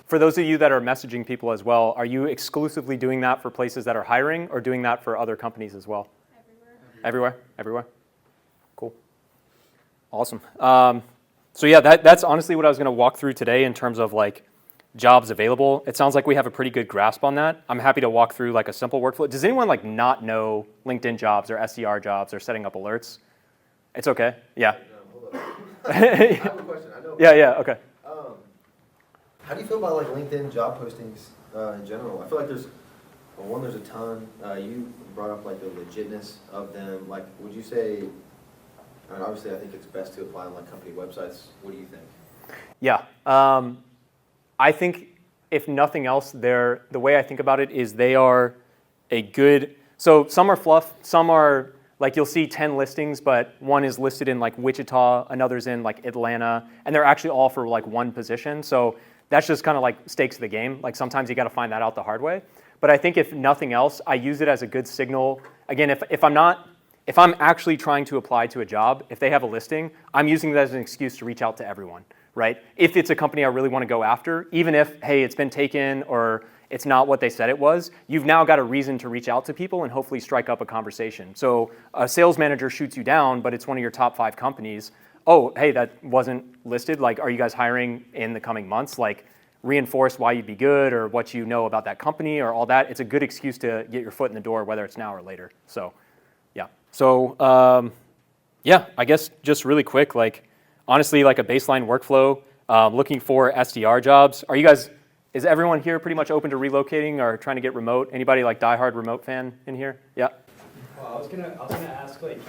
For those of you that are messaging people as well, are you exclusively doing that for places that are hiring or doing that for other companies as well? Everywhere. Everywhere? Cool. Awesome. So yeah, that's honestly what I was going to walk through today in terms of like jobs available. It sounds like we have a pretty good grasp on that. I'm happy to walk through like a simple workflow. Does anyone like not know LinkedIn jobs or SDR jobs or setting up alerts? It's okay. Yeah. Hold on. I have a question. I know. Yeah. Okay. How do you feel about like LinkedIn job postings in general? I feel like there's a ton. You brought up like the legitness of them. Like, would you say? I mean, obviously, I think it's best to apply on like company websites. What do you think? Yeah. I think if nothing else, the way I think about it is they are a good. So some are fluff. Some are like you'll see 10 listings, but one is listed in like Wichita, another's in like Atlanta, and they're actually all for like one position. So that's just kind of like stakes of the game. Like sometimes you got to find that out the hard way. But I think if nothing else, I use it as a good signal. Again, if I'm actually trying to apply to a job, if they have a listing, I'm using that as an excuse to reach out to everyone, right? If it's a company I really want to go after, even if, hey, it's been taken or it's not what they said it was, you've now got a reason to reach out to people and hopefully strike up a conversation. So a sales manager shoots you down, but it's one of your top 5 companies. Oh, hey, that wasn't listed. Like, are you guys hiring in the coming months? Like, reinforce why you'd be good or what you know about that company or all that. It's a good excuse to get your foot in the door, whether it's now or later. So, yeah. So, yeah, I guess just really quick, like, honestly, like a baseline workflow, looking for SDR jobs. Is everyone here pretty much open to relocating or trying to get remote? Anybody like diehard remote fan in here? Yeah. Well, I was gonna ask, like,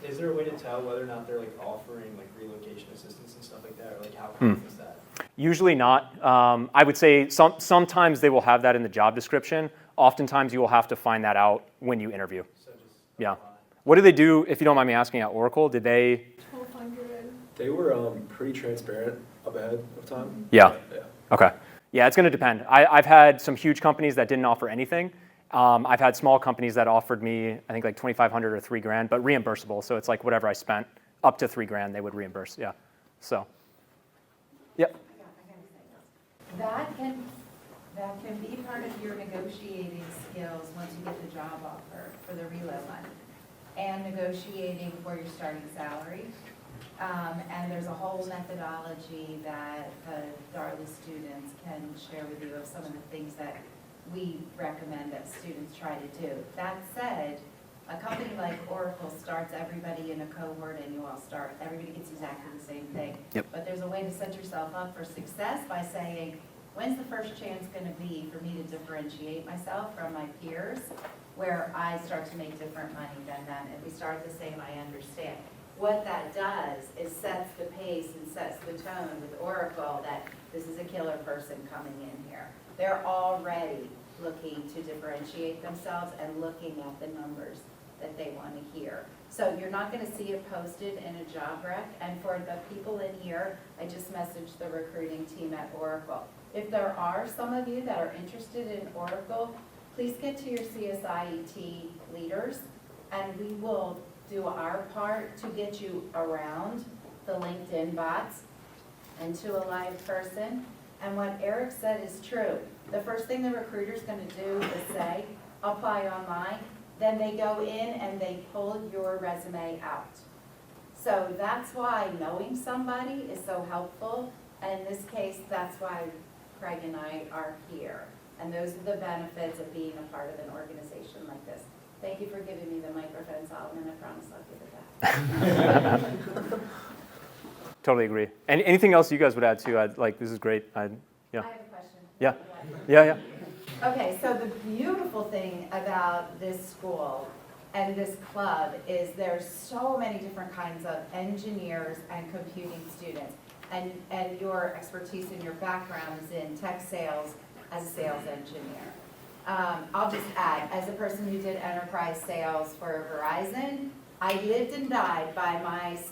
is there a way to tell whether or not they're like offering like relocation assistance and stuff like that, or like how common is that? Usually not. I would say sometimes they will have that in the job description. Oftentimes you will have to find that out when you interview. So just yeah. What do they do, if you don't mind me asking, at Oracle? Did they? 1,200. They were pretty transparent up ahead of time. Yeah. Okay. Yeah, it's going to depend. I've had some huge companies that didn't offer anything. I've had small companies that offered me, I think like $2,500 or $3,000, but reimbursable. So it's like whatever I spent up to $3,000, they would reimburse. Yeah. So. Yep. That can be part of your negotiating skills once you get the job offer for the reload money, and negotiating for your starting salary. And there's a whole methodology that the Darla students can share with you of some of the things that we recommend that students try to do. That said, a company like Oracle starts everybody in a cohort and you all start, everybody gets exactly the same thing. Yep. But there's a way to set yourself up for success by saying, when's the first chance going to be for me to differentiate myself from my peers where I start to make different money than them? If we start the same, I understand. What that does is sets the pace and sets the tone with Oracle that this is a killer person coming in here. They're already looking to differentiate themselves and looking at the numbers that they want to hear. So you're not going to see it posted in a job rec. And for the people in here, I just messaged the recruiting team at Oracle. If there are some of you that are interested in Oracle, please get to your CSIET leaders and we will do our part to get you around the LinkedIn bots and to a live person. And what Eric said is true. The first thing the recruiter's going to do is say, apply online. Then they go in and they pull your resume out. So that's why knowing somebody is so helpful. And in this case, that's why Craig and I are here. And those are the benefits of being a part of an organization like this. Thank you for giving me the microphone, Solomon. I promise I'll give it back. Totally agree. And anything else you guys would add to? This is great. I have a question. Yeah. Okay, so the beautiful thing about this school and this club is there's so many different kinds of engineers and computing students. And your expertise and your background is in tech sales as a sales engineer. I'll just add, as a person who did enterprise sales for Verizon, I lived and died by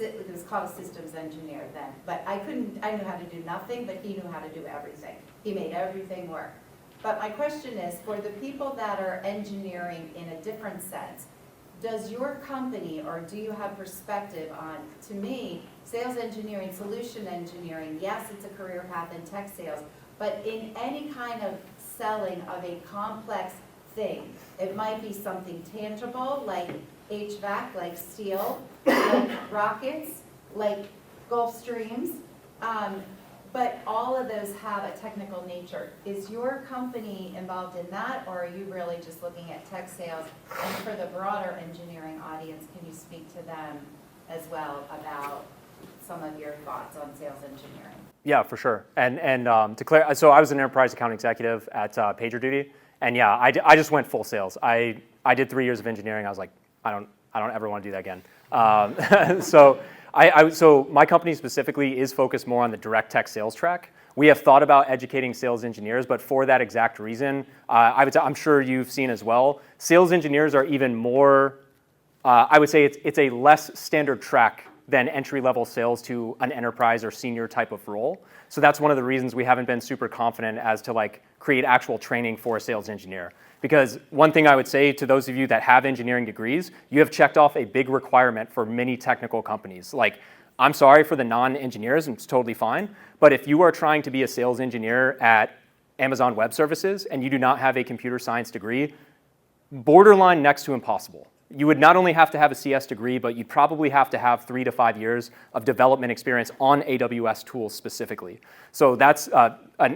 it was called a systems engineer then, but I knew how to do nothing, but he knew how to do everything. He made everything work. But my question is, for the people that are engineering in a different sense, does your company, or do you have perspective on, to me, sales engineering, solution engineering, yes, it's a career path in tech sales, but in any kind of selling of a complex thing, it might be something tangible, like HVAC, like steel, like rockets, like Gulf Streams, but all of those have a technical nature. Is your company involved in that, or are you really just looking at tech sales? And for the broader engineering audience, can you speak to them as well about some of your thoughts on sales engineering? Yeah, for sure. And to clarify, so I was an enterprise account executive at PagerDuty, and yeah, I just went full sales. I did 3 years of engineering. I was like, I don't ever want to do that again. So my company specifically is focused more on the direct tech sales track. We have thought about educating sales engineers, but for that exact reason, I'm sure you've seen as well, sales engineers are even more, I would say it's a less standard track than entry-level sales to an enterprise or senior type of role. So that's one of the reasons we haven't been super confident as to like create actual training for a sales engineer. Because one thing I would say to those of you that have engineering degrees, you have checked off a big requirement for many technical companies. Like, I'm sorry for the non-engineers, and it's totally fine, but if you are trying to be a sales engineer at Amazon Web Services and you do not have a computer science degree, borderline next to impossible. You would not only have to have a CS degree, but you'd probably have to have 3 to 5 years of development experience on AWS tools specifically. So that's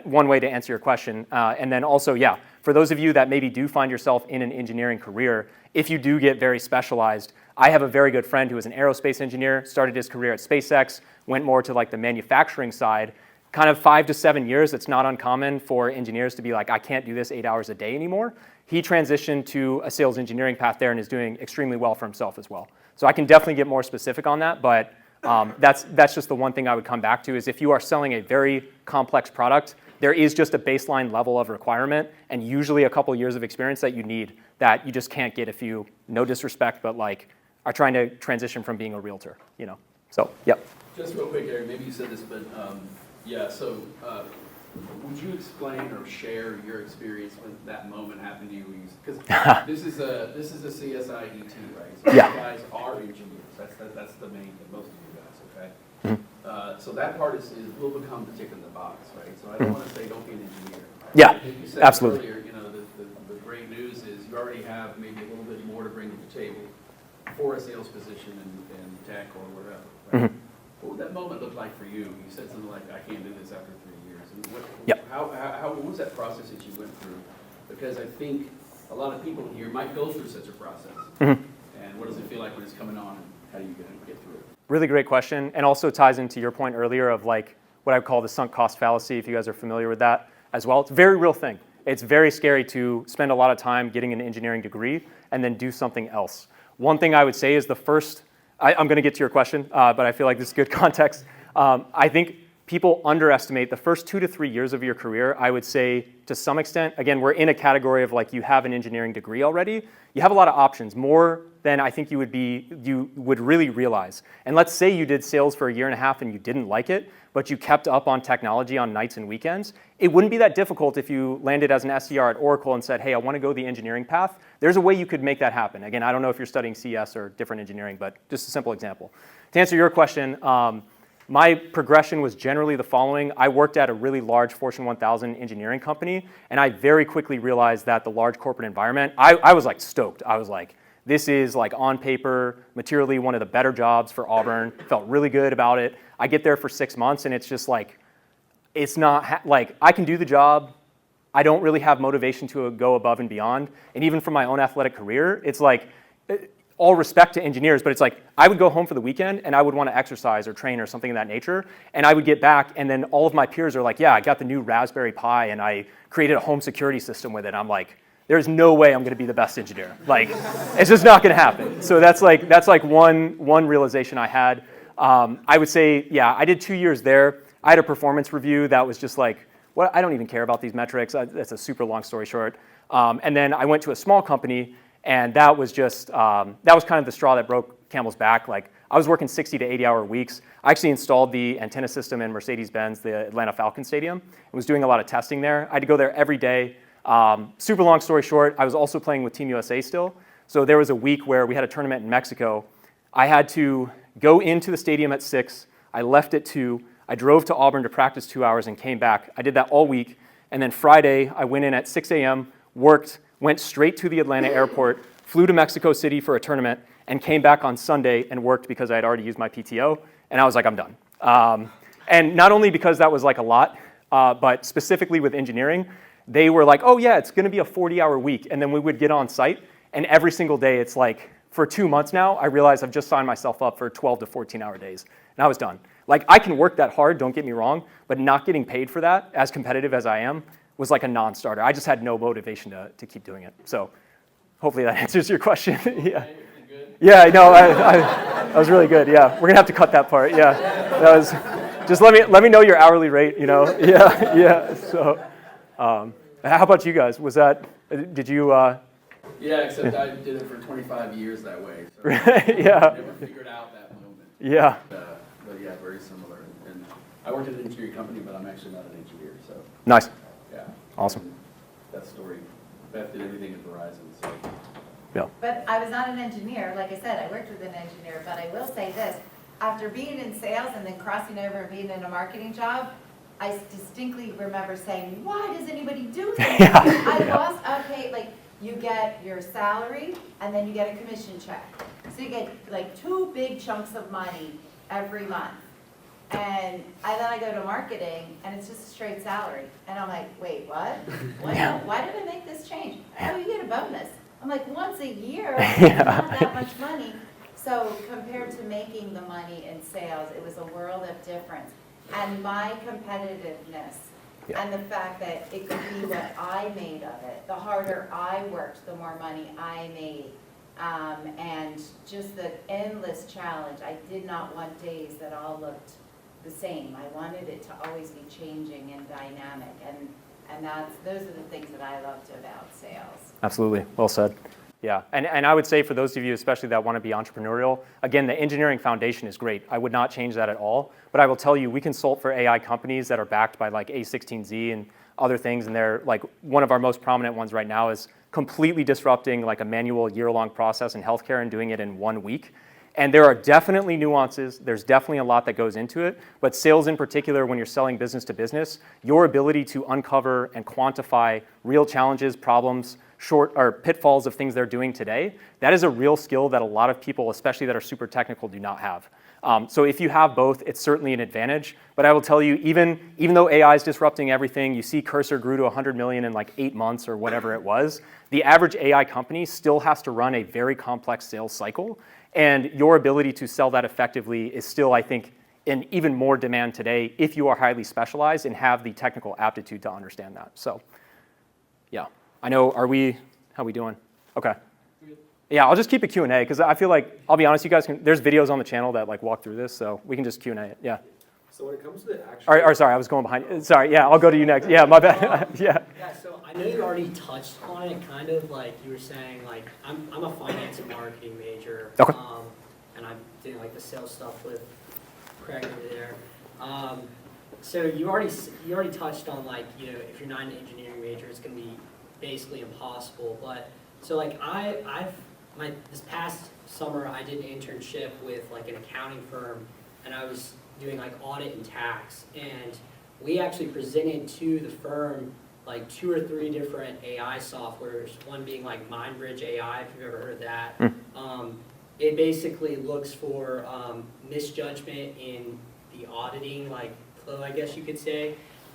one way to answer your question. And then also, yeah, for those of you that maybe do find yourself in an engineering career, if you do get very specialized, I have a very good friend who is an aerospace engineer, started his career at SpaceX, went more to like the manufacturing side. Kind of 5 to 7 years, it's not uncommon for engineers to be like, I can't do this 8 hours a day anymore. He transitioned to a sales engineering path there and is doing extremely well for himself as well. So I can definitely get more specific on that, but that's just the one thing I would come back to is if you are selling a very complex product, there is just a baseline level of requirement and usually a couple years of experience that you need that you just can't get if you, no disrespect, but like are trying to transition from being a realtor, you know? So, yep. Just real quick, Eric, maybe you said this, but yeah, so would you explain or share your experience when that moment happened to you? Because this is a CSI ET, right? So yeah. You guys are engineers. That's the main thing, most of you guys, okay? Mm-hmm. So that part will become the tick in the box, right? So I don't want to say don't be an engineer. Yeah, you said absolutely. Earlier, you know, the great news is you already have maybe a little bit more to bring to the table for a sales position in tech or wherever, right? Mm-hmm. What would that moment look like for you? You said something like, I can't do this after 3 years. And what was that process that you went through? Because I think a lot of people here might go through such a process. Mm-hmm. And what does it feel like when it's coming on, and how do you get through it? Really great question, and also ties into your point earlier of like what I call the sunk cost fallacy, if you guys are familiar with that as well. It's a very real thing. It's very scary to spend a lot of time getting an engineering degree and then do something else. One thing I would say is I'm going to get to your question, but I feel like this is good context. I think people underestimate the first 2 to 3 years of your career. I would say to some extent, again, we're in a category of like you have an engineering degree already. You have a lot of options, more than I think you would really realize. And let's say you did sales for 1.5 years and you didn't like it, but you kept up on technology on nights and weekends. It wouldn't be that difficult if you landed as an SDR at Oracle and said, hey, I want to go the engineering path. There's a way you could make that happen. Again, I don't know if you're studying CS or different engineering, but just a simple example. To answer your question, my progression was generally the following. I worked at a really large Fortune 1000 engineering company, and I very quickly realized that the large corporate environment, I was like stoked. I was like, this is like on paper, materially one of the better jobs for Auburn. Felt really good about it. I get there for 6 months, and it's just like, it's not like I can do the job. I don't really have motivation to go above and beyond. And even for my own athletic career, it's like, all respect to engineers, but it's like I would go home for the weekend and I would want to exercise or train or something of that nature, and I would get back and then all of my peers are like, yeah, I got the new Raspberry Pi and I created a home security system with it. I'm like, there's no way I'm going to be the best engineer. Like, it's just not going to happen. So that's like one realization I had. I would say, yeah, I did 2 years there. I had a performance review that was just like, well, I don't even care about these metrics. That's a super long story short. And then I went to a small company, and that was just, that was kind of the straw that broke camel's back. Like, I was working 60 to 80-hour weeks. I actually installed the antenna system in Mercedes-Benz, the Atlanta Falcons Stadium, and was doing a lot of testing there. I had to go there every day. Super long story short, I was also playing with Team USA still. So there was a week where we had a tournament in Mexico. I had to go into the stadium at 6. I left at 2. I drove to Auburn to practice 2 hours and came back. I did that all week. And then Friday, I went in at 6 a.m., worked, went straight to the Atlanta airport, flew to Mexico City for a tournament, and came back on Sunday and worked because I had already used my PTO. And I was like, I'm done. And not only because that was like a lot, but specifically with engineering, they were like, oh yeah, it's going to be a 40-hour week. And then we would get on site, and every single day it's like, for 2 months now, I realized I've just signed myself up for 12 to 14-hour days. And I was done. Like, I can work that hard, don't get me wrong, but not getting paid for that, as competitive as I am, was like a non-starter. I just had no motivation to keep doing it. So hopefully that answers your question. Yeah. Yeah, no, that was really good. Yeah, we're gonna have to cut that part. Yeah, that was. Just let me know your hourly rate. You know. Yeah, yeah. So, how about you guys? Was that? Did you? Yeah, except I did it for 25 years that way. So yeah. I never figured out that moment. Yeah. But yeah, very similar. And I worked at an engineering company, but I'm actually not an engineer. So. Nice. Yeah. Awesome. And that story. Beth did everything at Verizon. So. Yeah. But I was not an engineer. Like I said, I worked with an engineer, but I will say this. After being in sales and then crossing over and being in a marketing job, I distinctly remember saying, why does anybody do this? I lost, okay, like you get your salary and then you get a commission check. So you get like 2 big chunks of money every month. And then I go to marketing and it's just a straight salary. And I'm like, wait, what? Why did I make this change? Oh, you get a bonus. I'm like, once a year, it's not that much money. So compared to making the money in sales, it was a world of difference. And my competitiveness and the fact that it could be what I made of it, the harder I worked, the more money I made. And just the endless challenge. I did not want days that all looked the same. I wanted it to always be changing and dynamic. And those are the things that I loved about sales. Absolutely. Well said. Yeah. And I would say for those of you especially that want to be entrepreneurial, again, the engineering foundation is great. I would not change that at all. But I will tell you, we consult for AI companies that are backed by like A16Z and other things. And they're like, one of our most prominent ones right now is completely disrupting like a manual year-long process in healthcare and doing it in 1 week. And there are definitely nuances. There's definitely a lot that goes into it. But sales in particular, when you're selling business to business, your ability to uncover and quantify real challenges, problems, pitfalls of things they're doing today, that is a real skill that a lot of people, especially that are super technical, do not have. So if you have both, it's certainly an advantage. But I will tell you, even though AI is disrupting everything, you see Cursor grew to 100 million in like 8 months or whatever it was, the average AI company still has to run a very complex sales cycle. And your ability to sell that effectively is still, I think, in even more demand today if you are highly specialized and have the technical aptitude to understand that. So, yeah. I know, how are we doing? Okay. Yeah, I'll just keep it Q&A because I feel like, I'll be honest, you guys there's videos on the channel that like walk through this, so we can just Q&A it. Yeah. So when it comes to the actual... Or sorry, I was going behind. Sorry, yeah, I'll go to you next. Yeah, my bad. Yeah. Yeah, so I know you already touched on it, kind of like you were saying, like I'm a finance and marketing major. Okay. And I'm doing like the sales stuff with Craig over there. So you already touched on like, you know, if you're not an engineering major, it's going to be basically impossible. But so like this past summer I did an internship with like an accounting firm, and I was doing like audit and tax, and we actually presented to the firm like 2 or 3 different AI softwares, one being like MindBridge AI, if you've ever heard that. It basically looks for misjudgment in the auditing like flow, I guess you could say.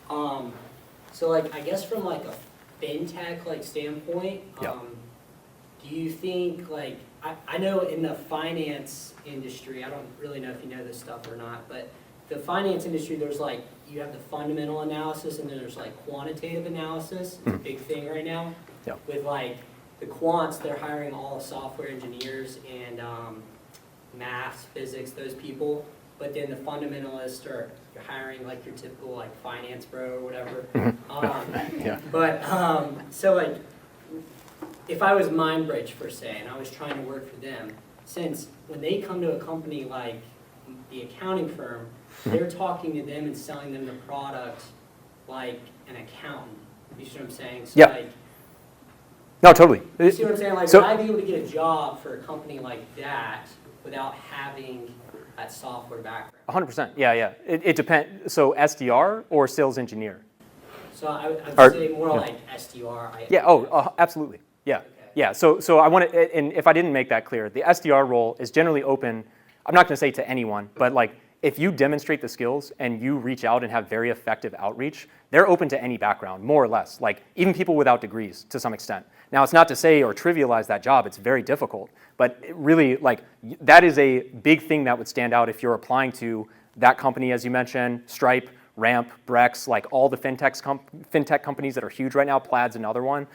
So like I guess from like a fintech like standpoint, do you think like I know in the finance industry, I don't really know if you know this stuff or not, but the finance industry, there's like, you have the fundamental analysis and then there's like quantitative analysis. It's a big thing right now. Yeah. With like the quants, they're hiring all the software engineers and maths, physics, those people. But then the fundamentalists are hiring like your typical like finance bro or whatever. Yeah. But so like, if I was MindBridge per se and I was trying to work for them, since when they come to a company like the accounting firm, they're talking to them and selling them the product like an accountant. You see what I'm saying? So Yeah. like, No, totally. you see what I'm saying? Like, So- would I be able to get a job for a company like that without having that software background? 100%. Yeah. It depends. So SDR or sales engineer? So I would Or- say more yeah. like SDR. Yeah. Absolutely. Yeah. Yeah. So I want to, and if I didn't make that clear, the SDR role is generally open. I'm not going to say to anyone, but like if you demonstrate the skills and you reach out and have very effective outreach, they're open to any background, more or less. Like even people without degrees to some extent. Now, it's not to say or trivialize that job. It's very difficult, but it really, like that is a big thing that would stand out if you're applying to that company, as you mentioned, Stripe, Ramp, Brex, like all the fintech companies that are huge right now. Plaid's another one.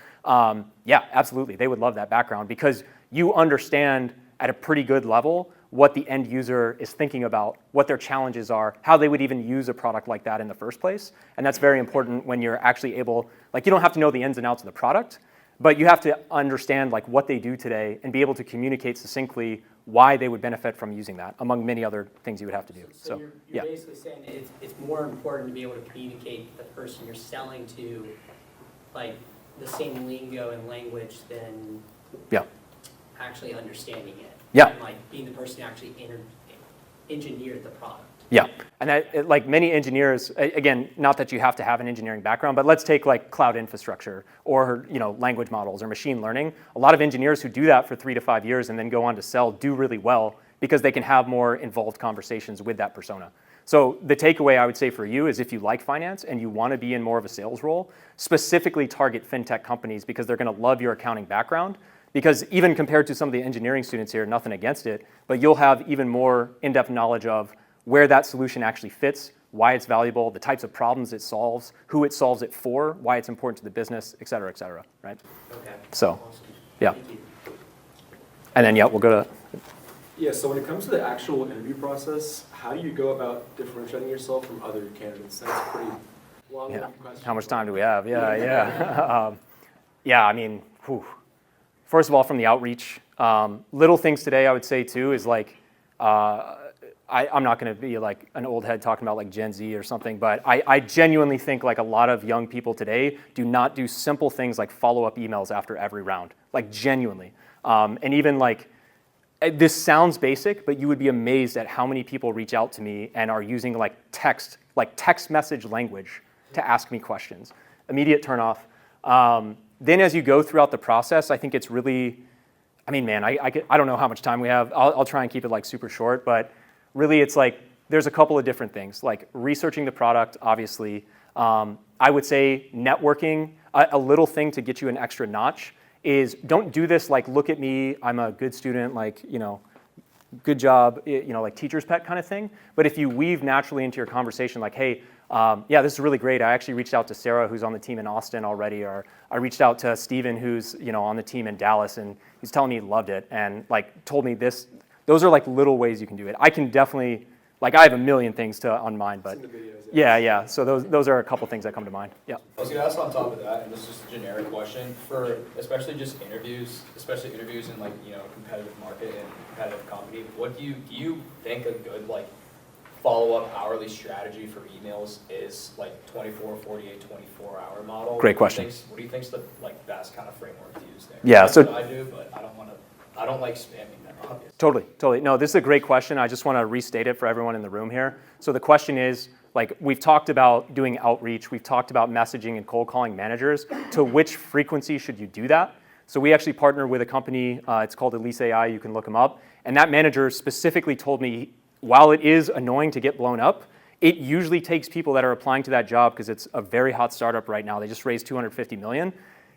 Yeah, absolutely. They would love that background because you understand at a pretty good level what the end user is thinking about, what their challenges are, how they would even use a product like that in the first place. And that's very important when you're actually able, like you don't have to know the ins and outs of the product, but you have to understand like what they do today and be able to communicate succinctly why they would benefit from using that, among many other things you would have to do. So you're yeah. basically saying that it's more important to be able to communicate the person you're selling to, like the same lingo and language than Yeah. actually understanding it. Yeah. And like being the person who actually engineered the product. Yeah, and that, like many engineers, again, not that you have to have an engineering background, but let's take like cloud infrastructure or language models or machine learning. A lot of engineers who do that for 3 to 5 years and then go on to sell do really well because they can have more involved conversations with that persona. So the takeaway I would say for you is if you like finance and you want to be in more of a sales role, specifically target fintech companies because they're going to love your accounting background. Because even compared to some of the engineering students here, nothing against it, but you'll have even more in-depth knowledge of where that solution actually fits, why it's valuable, the types of problems it solves, who it solves it for, why it's important to the business, et cetera, right? Okay. So, Awesome. yeah. Thank you. And then, yeah, we'll go to, Yeah, so when it comes to the actual interview process, how do you go about differentiating yourself from other candidates? That's a pretty long question. how much time do we have? Yeah. Yeah, I mean, whew. First of all, from the outreach, little things today I would say too is like, I'm not going to be like an old head talking about like Gen Z or something, but I genuinely think like a lot of young people today do not do simple things like follow-up emails after every round, like genuinely. And even like, this sounds basic, but you would be amazed at how many people reach out to me and are using like text message language to ask me questions. Immediate turnoff. Then as you go throughout the process, I think it's really, I mean, man, I don't know how much time we have. I'll try and keep it like super short, but really it's like, there's a couple of different things, like researching the product, obviously. I would say networking, a little thing to get you an extra notch is don't do this like, look at me, I'm a good student, like, good job, like teacher's pet kind of thing. But if you weave naturally into your conversation, like, hey, yeah, this is really great. I actually reached out to Sarah, who's on the team in Austin already, or I reached out to Steven, who's on the team in Dallas, and he's telling me he loved it, and like told me this. Those are like little ways you can do it. I can definitely, like I have a million things on mind, but yeah. So those are a couple things that come to mind. Yeah. I was gonna ask on top of that, and this is just a generic question for especially just interviews, especially interviews in like competitive market and competitive company. What do you think a good like follow-up hourly strategy for emails is, like 24, 48, 24-hour model? Great question. What do you think's the like best kind of framework to use there? Yeah, That's so what I do, but I don't like spamming them, obviously. Totally. No, this is a great question. I just want to restate it for everyone in the room here. So the question is, like, we've talked about doing outreach, we've talked about messaging and cold calling managers. To which frequency should you do that? So we actually partner with a company, it's called Elise AI, you can look them up. And that manager specifically told me, while it is annoying to get blown up, it usually takes people that are applying to that job, because it's a very hot startup right now, they just raised $250 million.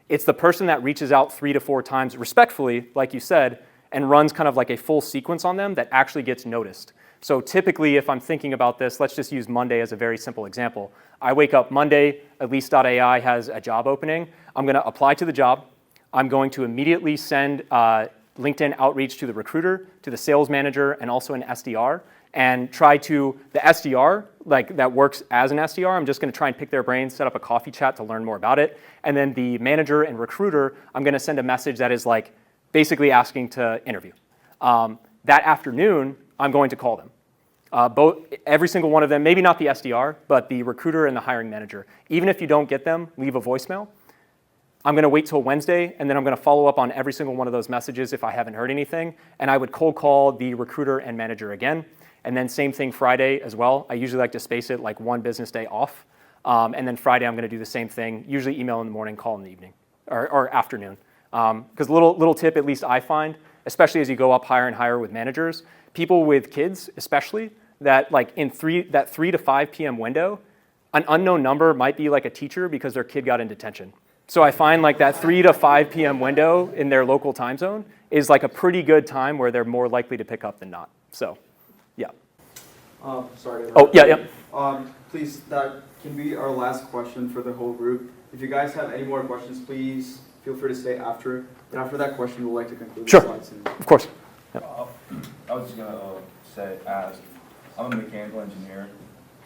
It's the person that reaches out 3 to 4 times, respectfully, like you said, and runs kind of like a full sequence on them that actually gets noticed. So typically, if I'm thinking about this, let's just use Monday as a very simple example. I wake up Monday, Elise.ai has a job opening. I'm going to apply to the job. I'm going to immediately send LinkedIn outreach to the recruiter, to the sales manager, and also an SDR, and try to, the SDR, like that works as an SDR, I'm just going to try and pick their brains, set up a coffee chat to learn more about it. And then the manager and recruiter, I'm going to send a message that is like basically asking to interview. That afternoon, I'm going to call them. Every single one of them, maybe not the SDR, but the recruiter and the hiring manager. Even if you don't get them, leave a voicemail. I'm going to wait till Wednesday, and then I'm going to follow up on every single one of those messages if I haven't heard anything. And I would cold call the recruiter and manager again. And then same thing Friday as well. I usually like to space it like one business day off. And then Friday, I'm going to do the same thing, usually email in the morning, call in the evening or afternoon. Because little tip, at least I find, especially as you go up higher and higher with managers, people with kids especially, that like in that 3 to 5 p.m. window, an unknown number might be like a teacher because their kid got in detention. So I find like that 3 to 5 p.m. window in their local time zone is like a pretty good time where they're more likely to pick up than not. So, yeah. Sorry. Oh, yeah. Please, that can be our last question for the whole group. If you guys have any more questions, please feel free to stay after. But after that question, we'd like to conclude the slides. Of course. I was just gonna ask. I'm a mechanical engineer.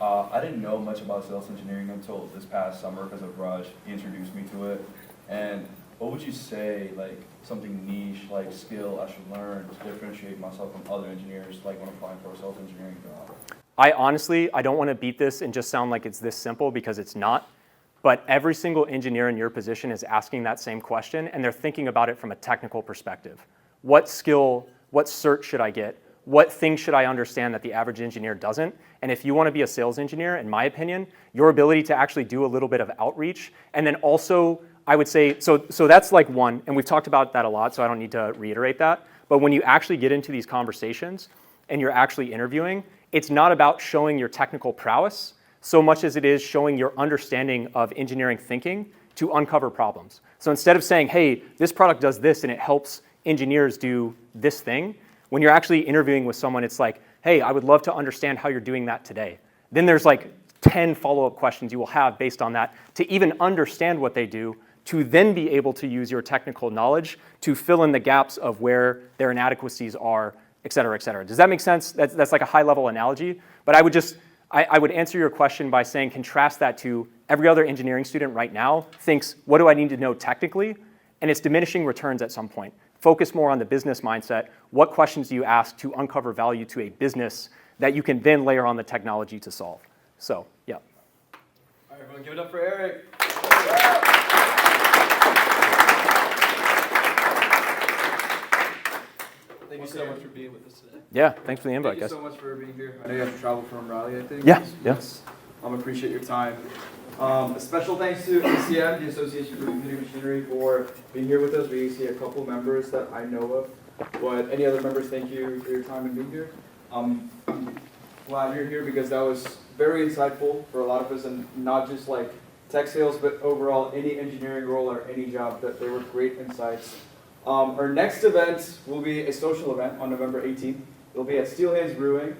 I didn't know much about sales engineering until this past summer because of Raj. He introduced me to it. And what would you say, like something niche, like skill I should learn to differentiate myself from other engineers, like when applying for a sales engineering job? I don't want to beat this and just sound like it's this simple because it's not. But every single engineer in your position is asking that same question, and they're thinking about it from a technical perspective. What skill, what cert should I get? What things should I understand that the average engineer doesn't? And if you want to be a sales engineer, in my opinion, your ability to actually do a little bit of outreach, and then also, I would say, so that's like one, and we've talked about that a lot, so I don't need to reiterate that. But when you actually get into these conversations and you're actually interviewing, it's not about showing your technical prowess so much as it is showing your understanding of engineering thinking to uncover problems. So instead of saying, hey, this product does this and it helps engineers do this thing, when you're actually interviewing with someone, it's like, hey, I would love to understand how you're doing that today. Then there's like 10 follow-up questions you will have based on that to even understand what they do, to then be able to use your technical knowledge to fill in the gaps of where their inadequacies are, et cetera, et cetera. Does that make sense? That's like a high-level analogy. But I would answer your question by saying contrast that to every other engineering student right now thinks, what do I need to know technically? And it's diminishing returns at some point. Focus more on the business mindset. What questions do you ask to uncover value to a business that you can then layer on the technology to solve? So, yeah. All right, everyone, give it up for Eric. Thank you so much for being with us today. Yeah, thanks for the invite, guys. Thank you so much for being here. I know you have to travel from Raleigh, I think. Yeah. Appreciate your time. A special thanks to ACM, the Association for Computing Machinery, for being here with us. We see a couple members that I know of. But any other members, thank you for your time and being here. I'm glad you're here because that was very insightful for a lot of us, and not just like tech sales, but overall any engineering role or any job. That they were great insights. Our next event will be a social event on November 18th. It'll be at Steel Hands Brewing,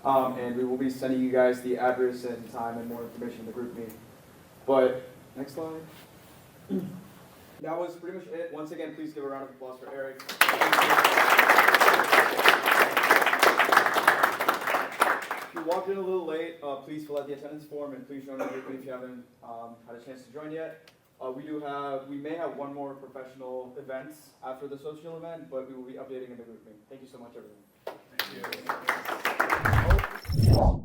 and we will be sending you guys the address and time and more information in the group meeting. But next slide. That was pretty much it. Once again, please give a round of applause for Eric. If you walked in a little late, please fill out the attendance form and please join the group if you haven't had a chance to join yet. We may have one more professional event after the social event, but we will be updating in the group meeting. Thank you so much, everyone. Thank you.